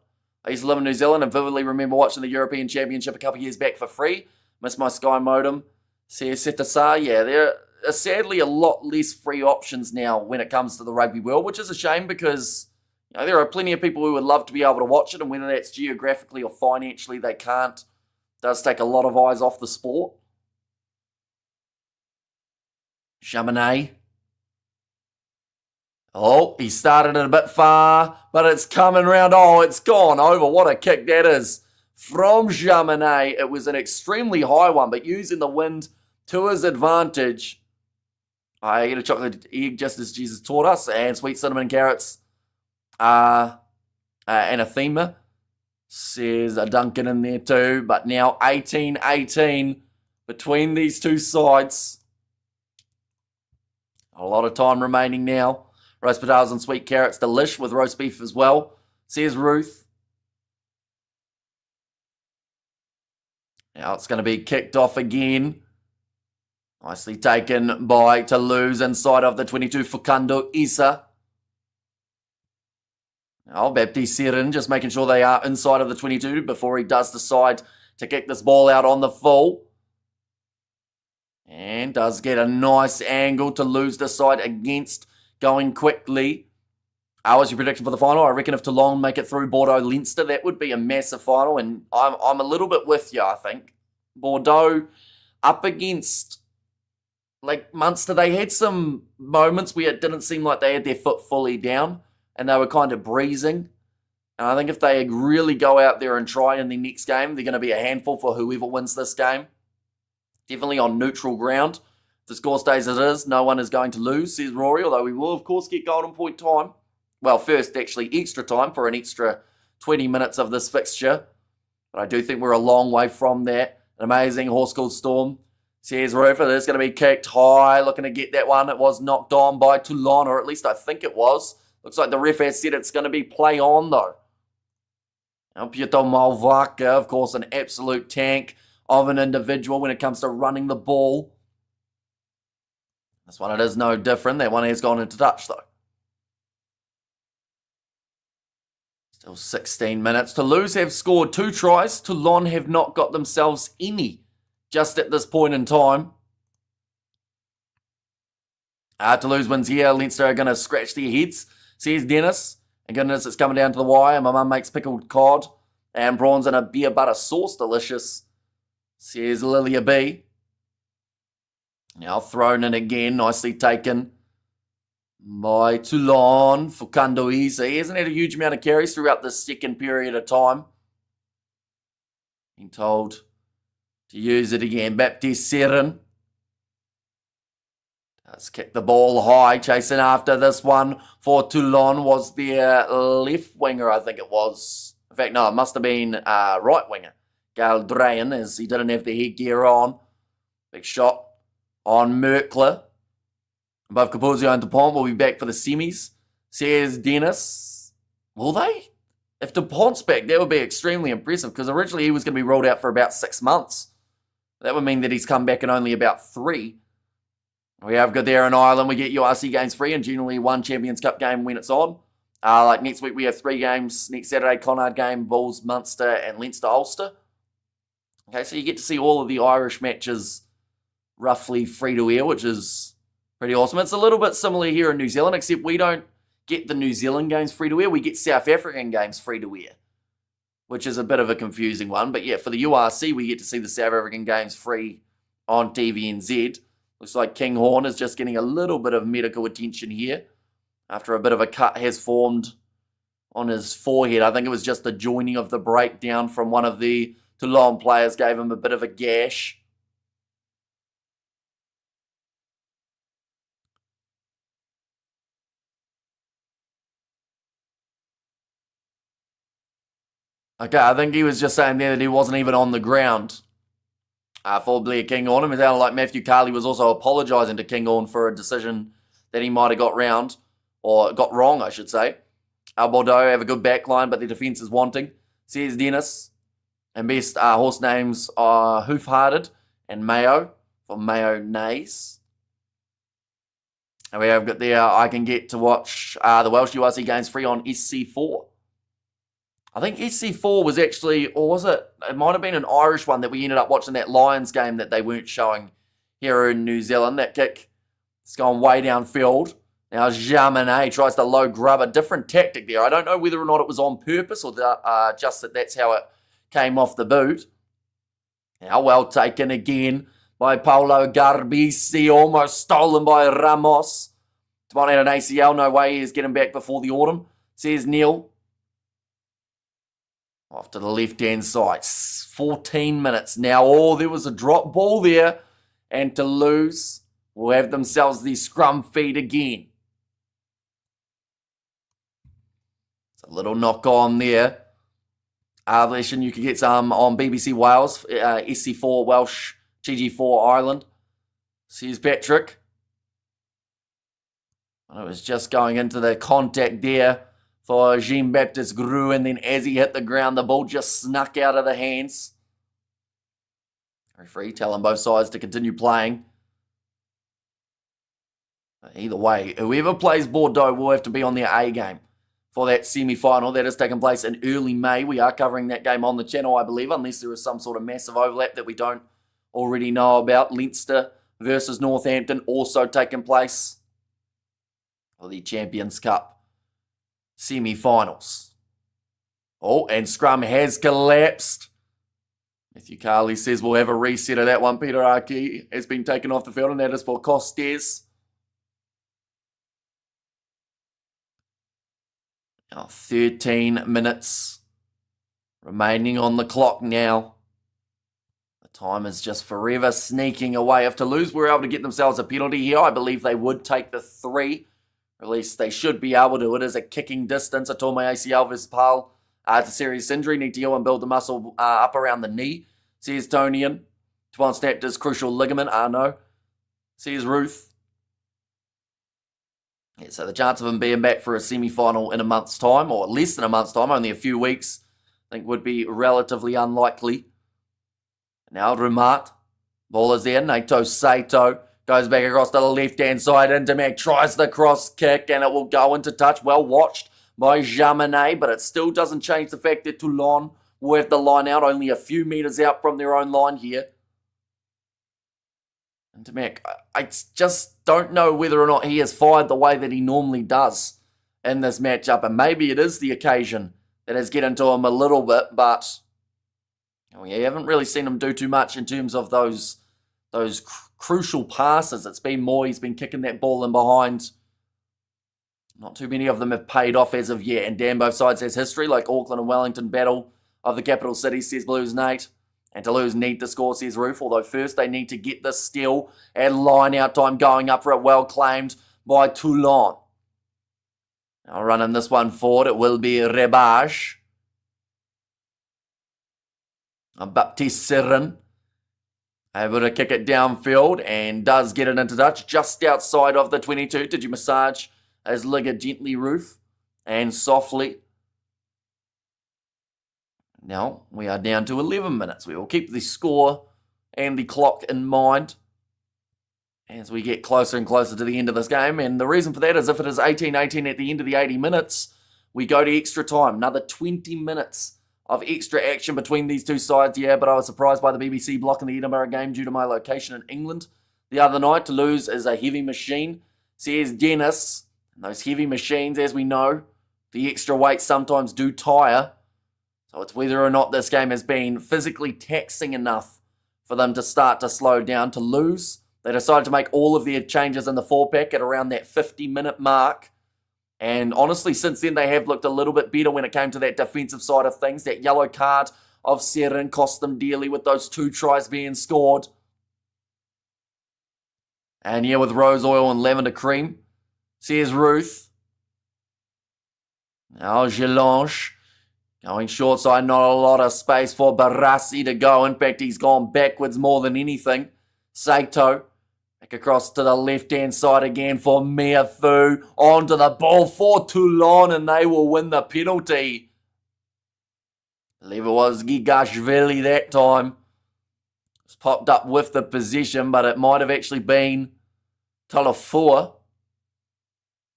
I used to live in New Zealand and vividly remember watching the European Championship a couple of years back for free. Missed my Sky modem. Setasar, yeah, there are sadly a lot less free options now when it comes to the rugby world, which is a shame because there are plenty of people who would love to be able to watch it, and whether that's geographically or financially, they can't. It does take a lot of eyes off the sport. Jaminet. Oh, he started it a bit far, but it's coming round. Oh, it's gone over. What a kick that is from Jaminet. It was an extremely high one, but using the wind to his advantage. I get a chocolate egg just as Jesus taught us, and sweet cinnamon carrots. Anathema, says a Duncan in there too. But now 18-18 between these two sides. A lot of time remaining now. Roast potatoes and sweet carrots, delish with roast beef as well, says Ruth. Now it's going to be kicked off again. Nicely taken by Toulouse inside of the 22, Facundo Issa. Now, Baptiste Serin just making sure they are inside of the 22 before he does decide to kick this ball out on the full. And does get a nice angle to lose the side against going quickly. What's your prediction for the final? I reckon if Toulon make it through Bordeaux-Leinster, that would be a massive final. And I'm a little bit with you, I think. Bordeaux up against, like, Munster, they had some moments where it didn't seem like they had their foot fully down. And they were kind of breezing. And I think if they really go out there and try in the next game, they're going to be a handful for whoever wins this game. Definitely on neutral ground. If the score stays as it is, no one is going to lose, says Rory. Although we will, of course, get golden point time. Well, first, actually, extra time for an extra 20 minutes of this fixture. But I do think we're a long way from that. An amazing horse called Storm, says Rover. It's going to be kicked high. Looking to get that one. It was knocked on by Toulon, or at least I think it was. Looks like the ref has said it's going to be play on, though. Now, Pietro Malvaca, of course, an absolute tank of an individual when it comes to running the ball. This one, it is no different. That one has gone into touch, though. Still 16 minutes. Toulouse have scored 2 tries. Toulon have not got themselves any just at this point in time. Toulouse wins here. Leinster are going to scratch their heads, says Dennis. And goodness, it's coming down to the wire. My mum makes pickled cod and prawns in a beer butter sauce. Delicious, says Lilia B. Now thrown in again. Nicely taken by Toulon for Kandoise. He hasn't had a huge amount of carries throughout the second period of time. Being told to use it again. Baptiste Serin. Let's kick the ball high. Chasing after this one for Toulon was their left winger, I think it was. In fact, no, it must have been right winger. Galdrayan, as he didn't have the headgear on. Big shot on Merkler. Both Capuzzo and DuPont will be back for the semis. Says Dennis. Will they? If DuPont's back, that would be extremely impressive because originally he was going to be rolled out for about 6 months. That would mean that he's come back in only about 3. We have got there in Ireland. We get URC games free and generally one Champions Cup game when it's on. Like next week we have 3 games. Next Saturday, Clonard game, Bulls, Munster and Leinster, Ulster. Okay, so you get to see all of the Irish matches roughly free to air, which is pretty awesome. It's a little bit similar here in New Zealand, except we don't get the New Zealand games free to air. We get South African games free to air, which is a bit of a confusing one. But yeah, for the URC, we get to see the South African games free on TVNZ. Looks like Kinghorn is just getting a little bit of medical attention here after a bit of a cut has formed on his forehead. I think it was just the joining of the breakdown from one of the Toulon players gave him a bit of a gash. Okay, I think he was just saying there that he wasn't even on the ground for Blair Kinghorn. It sounded like Matthew Carley was also apologising to Kinghorn for a decision that he might have got round, or got wrong, I should say. Bordeaux have a good back line, but their defence is wanting. Says Dennis. And best horse names are Hoofhearted and Mayo for Mayonnaise. And we have got there, I can get to watch the Welsh URC games free on SC4. I think SC4 was actually, or was it? It might have been an Irish one that we ended up watching that Lions game that they weren't showing here in New Zealand. That kick has gone way downfield. Now Jaminet tries to low grub, a different tactic there. I don't know whether or not it was on purpose or just that that's how it came off the boot. Now well taken again by Paulo Garbisi, almost stolen by Ramos. Devon had an ACL, no way he's getting back before the autumn, says Neil. Off to the left-hand side. 14 minutes now. Oh, there was a drop ball there. And Toulouse will have themselves the scrum feed again. It's a little knock on there. Listen, you can get some on BBC Wales, SC4 Welsh, GG4 Ireland. Says Patrick. And it was just going into the contact there for Jean-Baptiste Grue, and then as he hit the ground, the ball just snuck out of the hands. Referee telling both sides to continue playing. Either way, whoever plays Bordeaux will have to be on their A game for that semi-final. That has taken place in early May. We are covering that game on the channel, I believe, unless there is some sort of massive overlap that we don't already know about. Leinster versus Northampton also taking place for the Champions Cup semi-finals. Oh, and Scrum has collapsed. Matthew Carley says we'll have a reset of that one. Peter Arki has been taken off the field, and that is for Costes. Now 13 minutes remaining on the clock now. The time is just forever sneaking away. If Toulouse were able to get themselves a penalty here, I believe they would take the 3. Or at least they should be able to. It is a kicking distance. I tore my ACL versus Pal. It's a serious injury. Need to heal and build the muscle up around the knee. Says Tonian. Twan snapped his crucial ligament. No. Says Ruth. Yeah, so the chance of him being back for a semi-final in a month's time, or less than a month's time, only a few weeks, I think would be relatively unlikely. Now Rumat. Ball is there. Nato Sato goes back across to the left-hand side. Intermac tries the cross kick, and it will go into touch. Well watched by Jaminet, but it still doesn't change the fact that Toulon will have the line out, only a few metres out from their own line here. Intermac, I just don't know whether or not he has fired the way that he normally does in this matchup, and maybe it is the occasion that has get into him a little bit, but you haven't really seen him do too much in terms of those crucial passes. It's been more, he's been kicking that ball in behind Not too many of them have paid off as of yet, and damn, both sides has history, like Auckland and Wellington battle of the capital cities, says Blues Nate. And Toulouse need to score, says Roof, although first they need to get this steal and line out time going up for it, well claimed by Toulon. Now running this one forward, it will be Rebage. Baptiste Serrin able to kick it downfield and does get it into touch just outside of the 22. Did you massage his ligger gently, Roof, and softly? Now we are down to 11 minutes. We will keep the score and the clock in mind as we get closer and closer to the end of this game. And the reason for that is if it is 18-18 at the end of the 80 minutes, we go to extra time. Another 20 minutes of extra action between these two sides. Yeah, but I was surprised by the BBC blocking the Edinburgh game due to my location in England the other night. Toulouse is a heavy machine, says Dennis. And those heavy machines, as we know, the extra weight sometimes do tire. So it's whether or not this game has been physically taxing enough for them to start to slow down. Toulouse, they decided to make all of their changes in the 4-pack at around that 50-minute mark. And honestly, since then, they have looked a little bit better when it came to that defensive side of things. That yellow card of Serrin cost them dearly with those 2 tries being scored. And yeah, with rose oil and lavender cream, says Ruth. Now Gelange going short side, not a lot of space for Barassi to go. In fact, he's gone backwards more than anything. Saito back across to the left-hand side again for Meafu. Onto the ball for Toulon, and they will win the penalty. I believe it was Gigashvili that time. It's popped up with the possession, but it might have actually been Talafua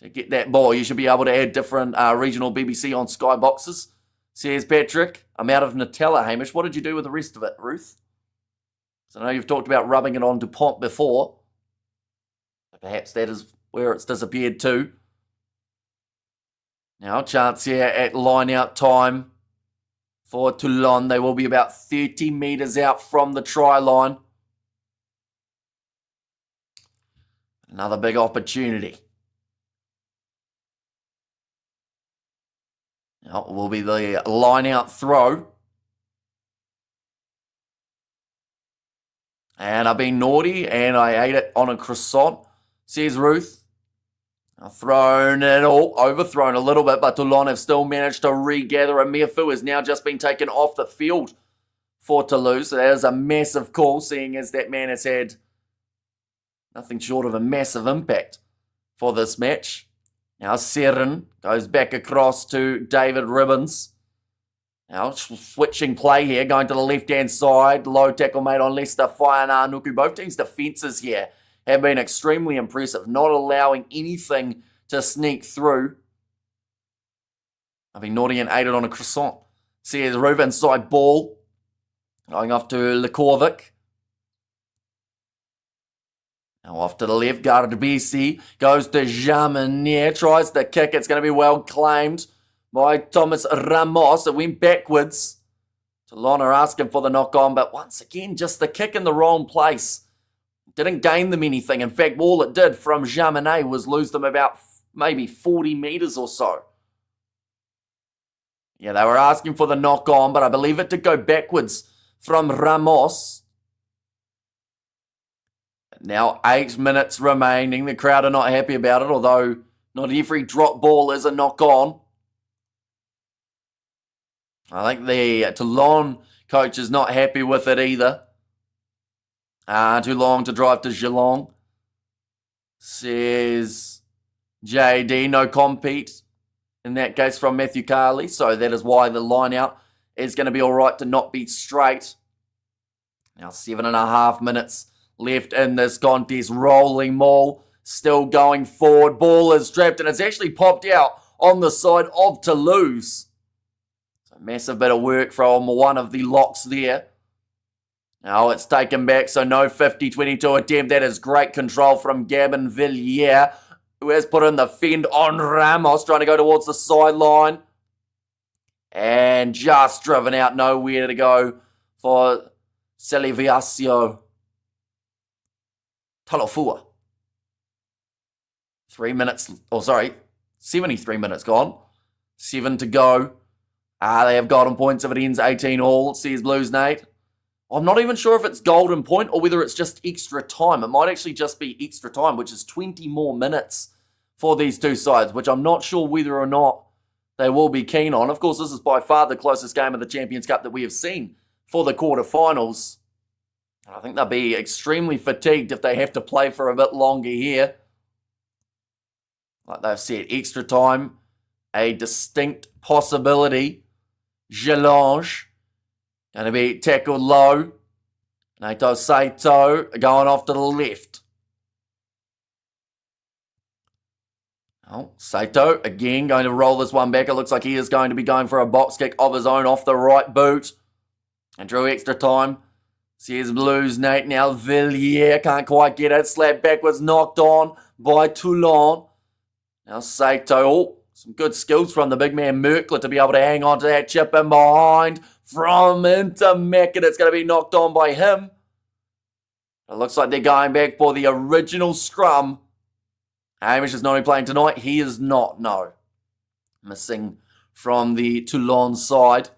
to get that ball. You should be able to add different regional BBC on Sky boxes, says Patrick. I'm out of Nutella, Hamish. What did you do with the rest of it, Ruth? So I know you've talked about rubbing it on DuPont before. Perhaps that is where it's disappeared to. Now, chance here at line-out time for Toulon. They will be about 30 metres out from the try line. Another big opportunity. Now, it will be the line-out throw. And I've been naughty and I ate it on a croissant, says Ruth. I've thrown it all, overthrown a little bit, but Toulon have still managed to regather. And Meafu has now just been taken off the field for Toulouse. So that is a massive call, seeing as that man has had nothing short of a massive impact for this match. Now Serrin goes back across to David Ribbons. Now switching play here, going to the left-hand side. Low tackle made on Leicester, Faiana Nuku. Both teams' defences here have been extremely impressive, not allowing anything to sneak through. I've been naughty and ate it on a croissant. Says Ruben inside ball. Going off to Lekovic. Now off to the left, Gardebisi. Goes to Jamanier. Tries the kick. It's going to be well claimed by Thomas Ramos. It went backwards. Toulon are asking for the knock-on, but once again, just the kick in the wrong place. Didn't gain them anything. In fact, all it did from Jaminet was lose them about maybe 40 metres or so. Yeah, they were asking for the knock-on, but I believe it did go backwards from Ramos. Now 8 minutes remaining. The crowd are not happy about it, although not every drop ball is a knock-on. I think the Toulon coach is not happy with it either. Too long to drive to Geelong, says JD. No compete in that case from Matthew Carley. So that is why the line out is going to be all right to not be straight. Now 7.5 minutes left in this contest. Rolling maul still going forward. Ball is trapped and it's actually popped out on the side of Toulouse. Massive bit of work from one of the locks there. Now it's taken back, so no 50-22 attempt. That is great control from Gavin Villiers, who has put in the fend on Ramos, trying to go towards the sideline. And just driven out, nowhere to go for Celiviacio Talafua. 3 minutes, 3 73 minutes gone. 7 to go. They have golden points if it ends 18 all, says Blues Nate. I'm not even sure if it's golden point or whether it's just extra time. It might actually just be extra time, which is 20 more minutes for these two sides, which I'm not sure whether or not they will be keen on. Of course, this is by far the closest game of the Champions Cup that we have seen for the quarterfinals. And I think they'll be extremely fatigued if they have to play for a bit longer here. Like they've said, extra time, a distinct possibility. Gelange, going to be tackled low. Naito Saito going off to the left. Oh, Saito again going to roll this one back. It looks like he is going to be going for a box kick of his own off the right boot. And drew extra time. Says Blues Nate. Now Villiers can't quite get it. Slap backwards, knocked on by Toulon. Now Saito. Oh, some good skills from the big man Merkler to be able to hang on to that chip in behind from Intermac, and it's going to be knocked on by him. It looks like they're going back for the original scrum. Hamish is not only playing tonight, he is not, no. Missing from the Toulon side.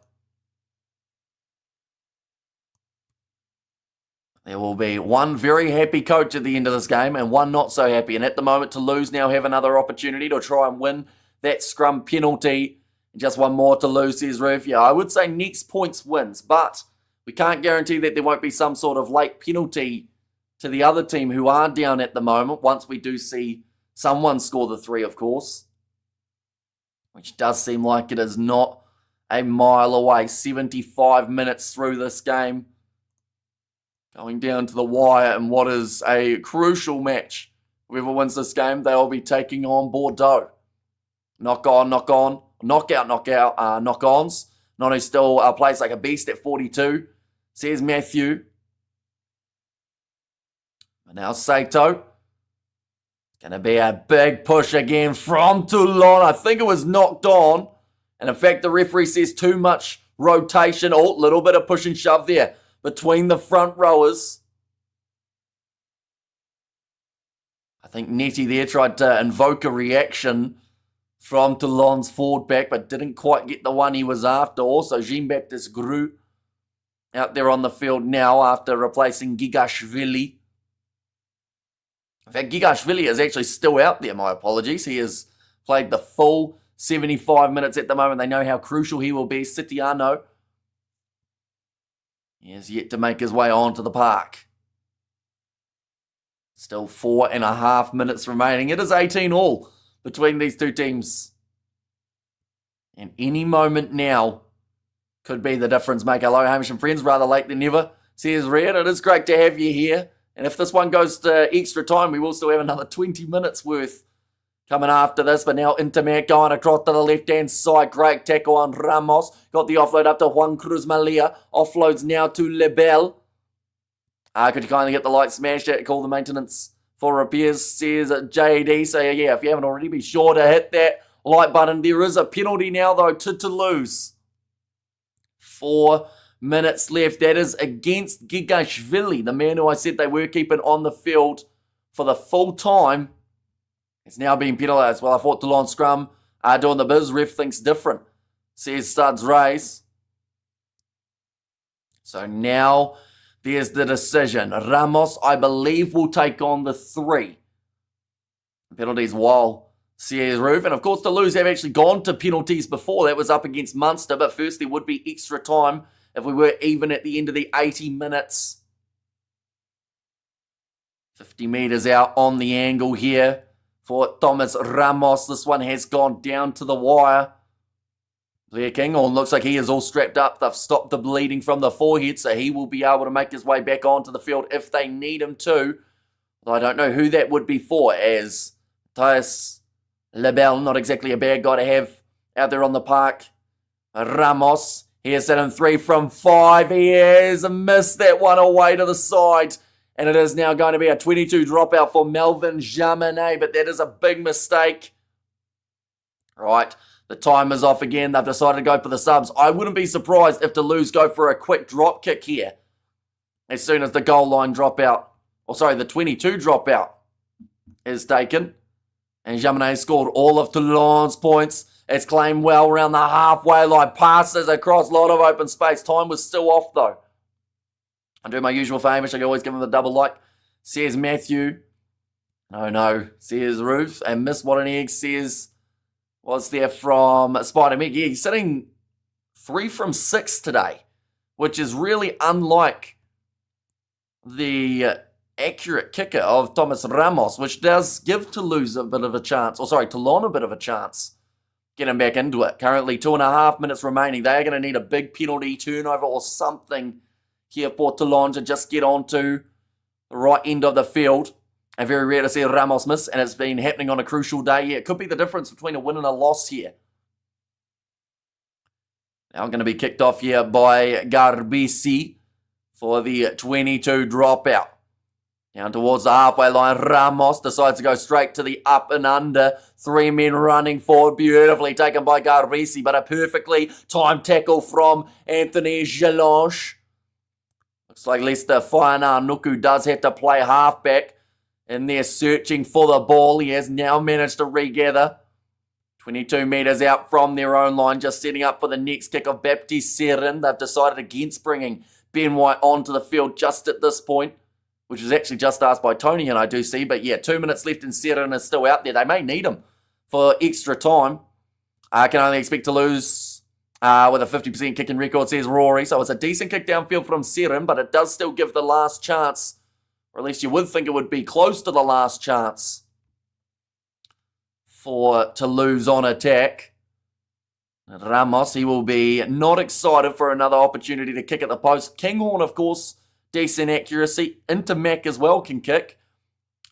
There will be one very happy coach at the end of this game and one not so happy. And at the moment, Toulouse now have another opportunity to try and win that scrum penalty. Just one more to lose, says Ref. Yeah, I would say next points wins, but we can't guarantee that there won't be some sort of late penalty to the other team who are down at the moment once we do see someone score the 3, of course. Which does seem like it is not a mile away. 75 minutes through this game. Going down to the wire in what is a crucial match. Whoever wins this game, they will be taking on Bordeaux. Knock on, knockout, knock-ons. Nonu still plays like a beast at 42, says Matthew. And now Saito. Going to be a big push again from Toulon. I think it was knocked on. And in fact, the referee says too much rotation. Oh, little bit of push and shove there between the front rowers. I think Nettie there tried to invoke a reaction from Toulon's forward back, but didn't quite get the one he was after. Also, Jean-Baptiste Gru out there on the field now after replacing Gigashvili. In fact, Gigashvili is actually still out there, my apologies. He has played the full 75 minutes at the moment. They know how crucial he will be. Sitiano, he has yet to make his way onto the park. Still 4.5 minutes remaining. It is 18 all between these two teams. And any moment now could be the difference maker. Hello, Hamish and friends. Rather late than never, says Red. It is great to have you here. And if this one goes to extra time, we will still have another 20 minutes worth coming after this. But now Intermac going across to the left-hand side. Great tackle on Ramos. Got the offload up to Juan Cruz Malia. Offloads now to Lebel. Could you kindly get the light smashed it? Call the maintenance for repairs, says JD. So yeah, if you haven't already, be sure to hit that like button. There is a penalty now, though, to Toulouse. 4 minutes left. That is against Gigashvili, the man who I said they were keeping on the field for the full time. It's now being penalised. Well, I thought Toulon Scrum doing the biz. Ref thinks different, says Studs Rays. So now there's the decision. Ramos, I believe, will take on the 3. Penalties while Sierra's roof. And of course, Toulouse have actually gone to penalties before. That was up against Munster. But first, there would be extra time if we were even at the end of the 80 minutes. 50 metres out on the angle here for Thomas Ramos. This one has gone down to the wire. Blair Kinghorn looks like he is all strapped up. They've stopped the bleeding from the forehead, so he will be able to make his way back onto the field if they need him to. Although I don't know who that would be for, as Thais Lebel, not exactly a bad guy to have out there on the park. Ramos, he has set him 3 from 5. He has missed that one away to the side. And it is now going to be a 22 dropout for Melvin Jaminet, but that is a big mistake. Right. The timer's off again. They've decided to go for the subs. I wouldn't be surprised if Toulouse go for a quick drop kick here as soon as the goal line dropout, or sorry, the 22 dropout is taken. And Jaminet scored all of Toulon's points. It's claimed well around the halfway line. Passes across, a lot of open space. Time was still off though. I do my usual favour. I can always give him the double like. Says Matthew. No. Says Ruth. And Miss What an Egg says was there from Spider-Man. Yeah, he's sitting 3 from 6 today, which is really unlike the accurate kicker of Thomas Ramos, which does give Toulouse a bit of a chance. Toulon a bit of a chance. Getting back into it. Currently 2.5 minutes remaining. They're going to need a big penalty, turnover or something here for Toulon to just get onto the right end of the field. And very rare to see Ramos miss, and it's been happening on a crucial day here. It could be the difference between a win and a loss here. Now going to be kicked off here by Garbisi for the 22 dropout. Down towards the halfway line, Ramos decides to go straight to the up and under. 3 men running forward, beautifully taken by Garbisi, but a perfectly timed tackle from Anthony Gelange. Looks like Lester Nuku does have to play halfback, and they're searching for the ball. He has now managed to regather. 22 metres out from their own line, just setting up for the next kick of Baptiste Serin. They've decided against bringing Ben White onto the field just at this point, which was actually just asked by Tony, and I do see. But yeah, 2 minutes left and Serin is still out there. They may need him for extra time. I can only expect to lose with a 50% kicking record, says Rory. So it's a decent kick downfield from Serin, but it does still give the last chance, or at least you would think it would be close to the last chance for Toulouse on attack. Ramos, he will be not excited for another opportunity to kick at the post. Kinghorn, of course, decent accuracy. Into Mac as well can kick.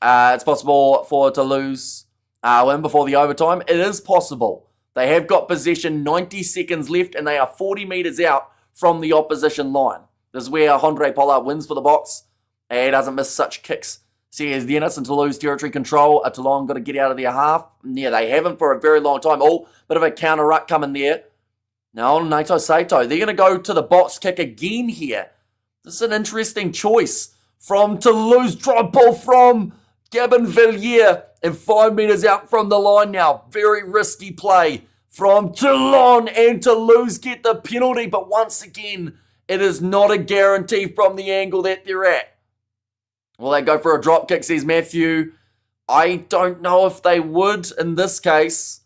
It's possible for Toulouse win before the overtime. It is possible. They have got possession, 90 seconds left, and they are 40 metres out from the opposition line. This is where Andre Pollard wins for the box. And he doesn't miss such kicks. Says Dennis and Toulouse territory control. Toulon got to get out of their half. Yeah, they haven't for a very long time. Oh, bit of a counter ruck coming there. Now, Naito Saito. They're going to go to the box kick again here. This is an interesting choice from Toulouse. Drop ball from Gabin Villiers. And 5 metres out from the line now. Very risky play from Toulon. And Toulouse get the penalty. But once again, it is not a guarantee from the angle that they're at. Will they go for a drop kick, says Matthew? I don't know if they would in this case.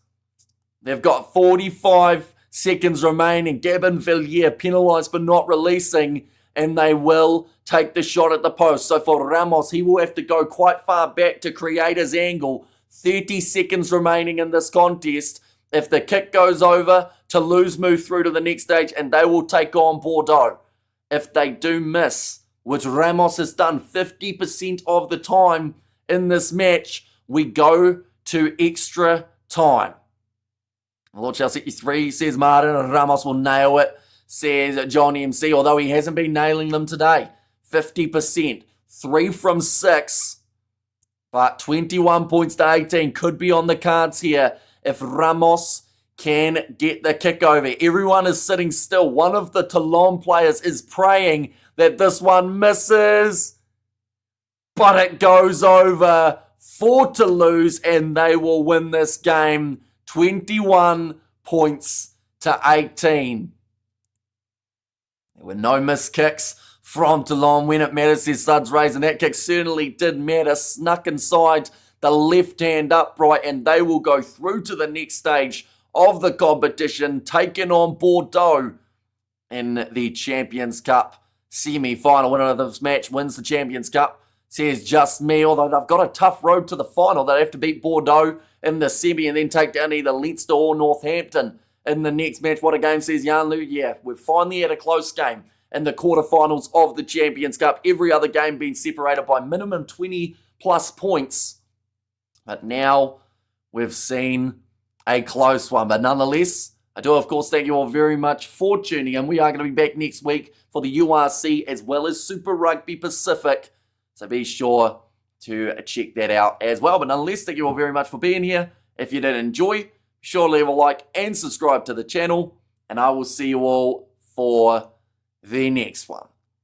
They've got 45 seconds remaining. Gabin Villiers penalised for not releasing, and they will take the shot at the post. So for Ramos, he will have to go quite far back to create his angle. 30 seconds remaining in this contest. If the kick goes over, Toulouse move through to the next stage, and they will take on Bordeaux. If they do miss, which Ramos has done 50% of the time in this match, we go to extra time. Lord Chelsea 3, says Martin. Ramos will nail it, says John MC, although he hasn't been nailing them today. 50%. 3 from 6. But 21 points to 18 could be on the cards here if Ramos can get the kick over. Everyone is sitting still. One of the Toulon players is praying that this one misses, but it goes over for Toulouse, and they will win this game 21 points to 18. There were no missed kicks from Toulon when it matters, says Suds Rays, and that kick certainly did matter. Snuck inside the left-hand upright, and they will go through to the next stage of the competition, taking on Bordeaux in the Champions Cup semi-final. Winner of this match wins the Champions Cup, says Just Me, although they've got a tough road to the final. They have to beat Bordeaux in the semi and then take down either Leinster or Northampton in the next match. What a game, says Yanlu. Yeah, we're finally at a close game in the quarterfinals of the Champions Cup. Every other game being separated by minimum 20 plus points. But now we've seen a close one. But nonetheless, I do, of course, thank you all very much for tuning in. We are going to be back next week for the URC as well as Super Rugby Pacific. So be sure to check that out as well. But nonetheless, thank you all very much for being here. If you did enjoy, be sure to leave a like and subscribe to the channel. And I will see you all for the next one.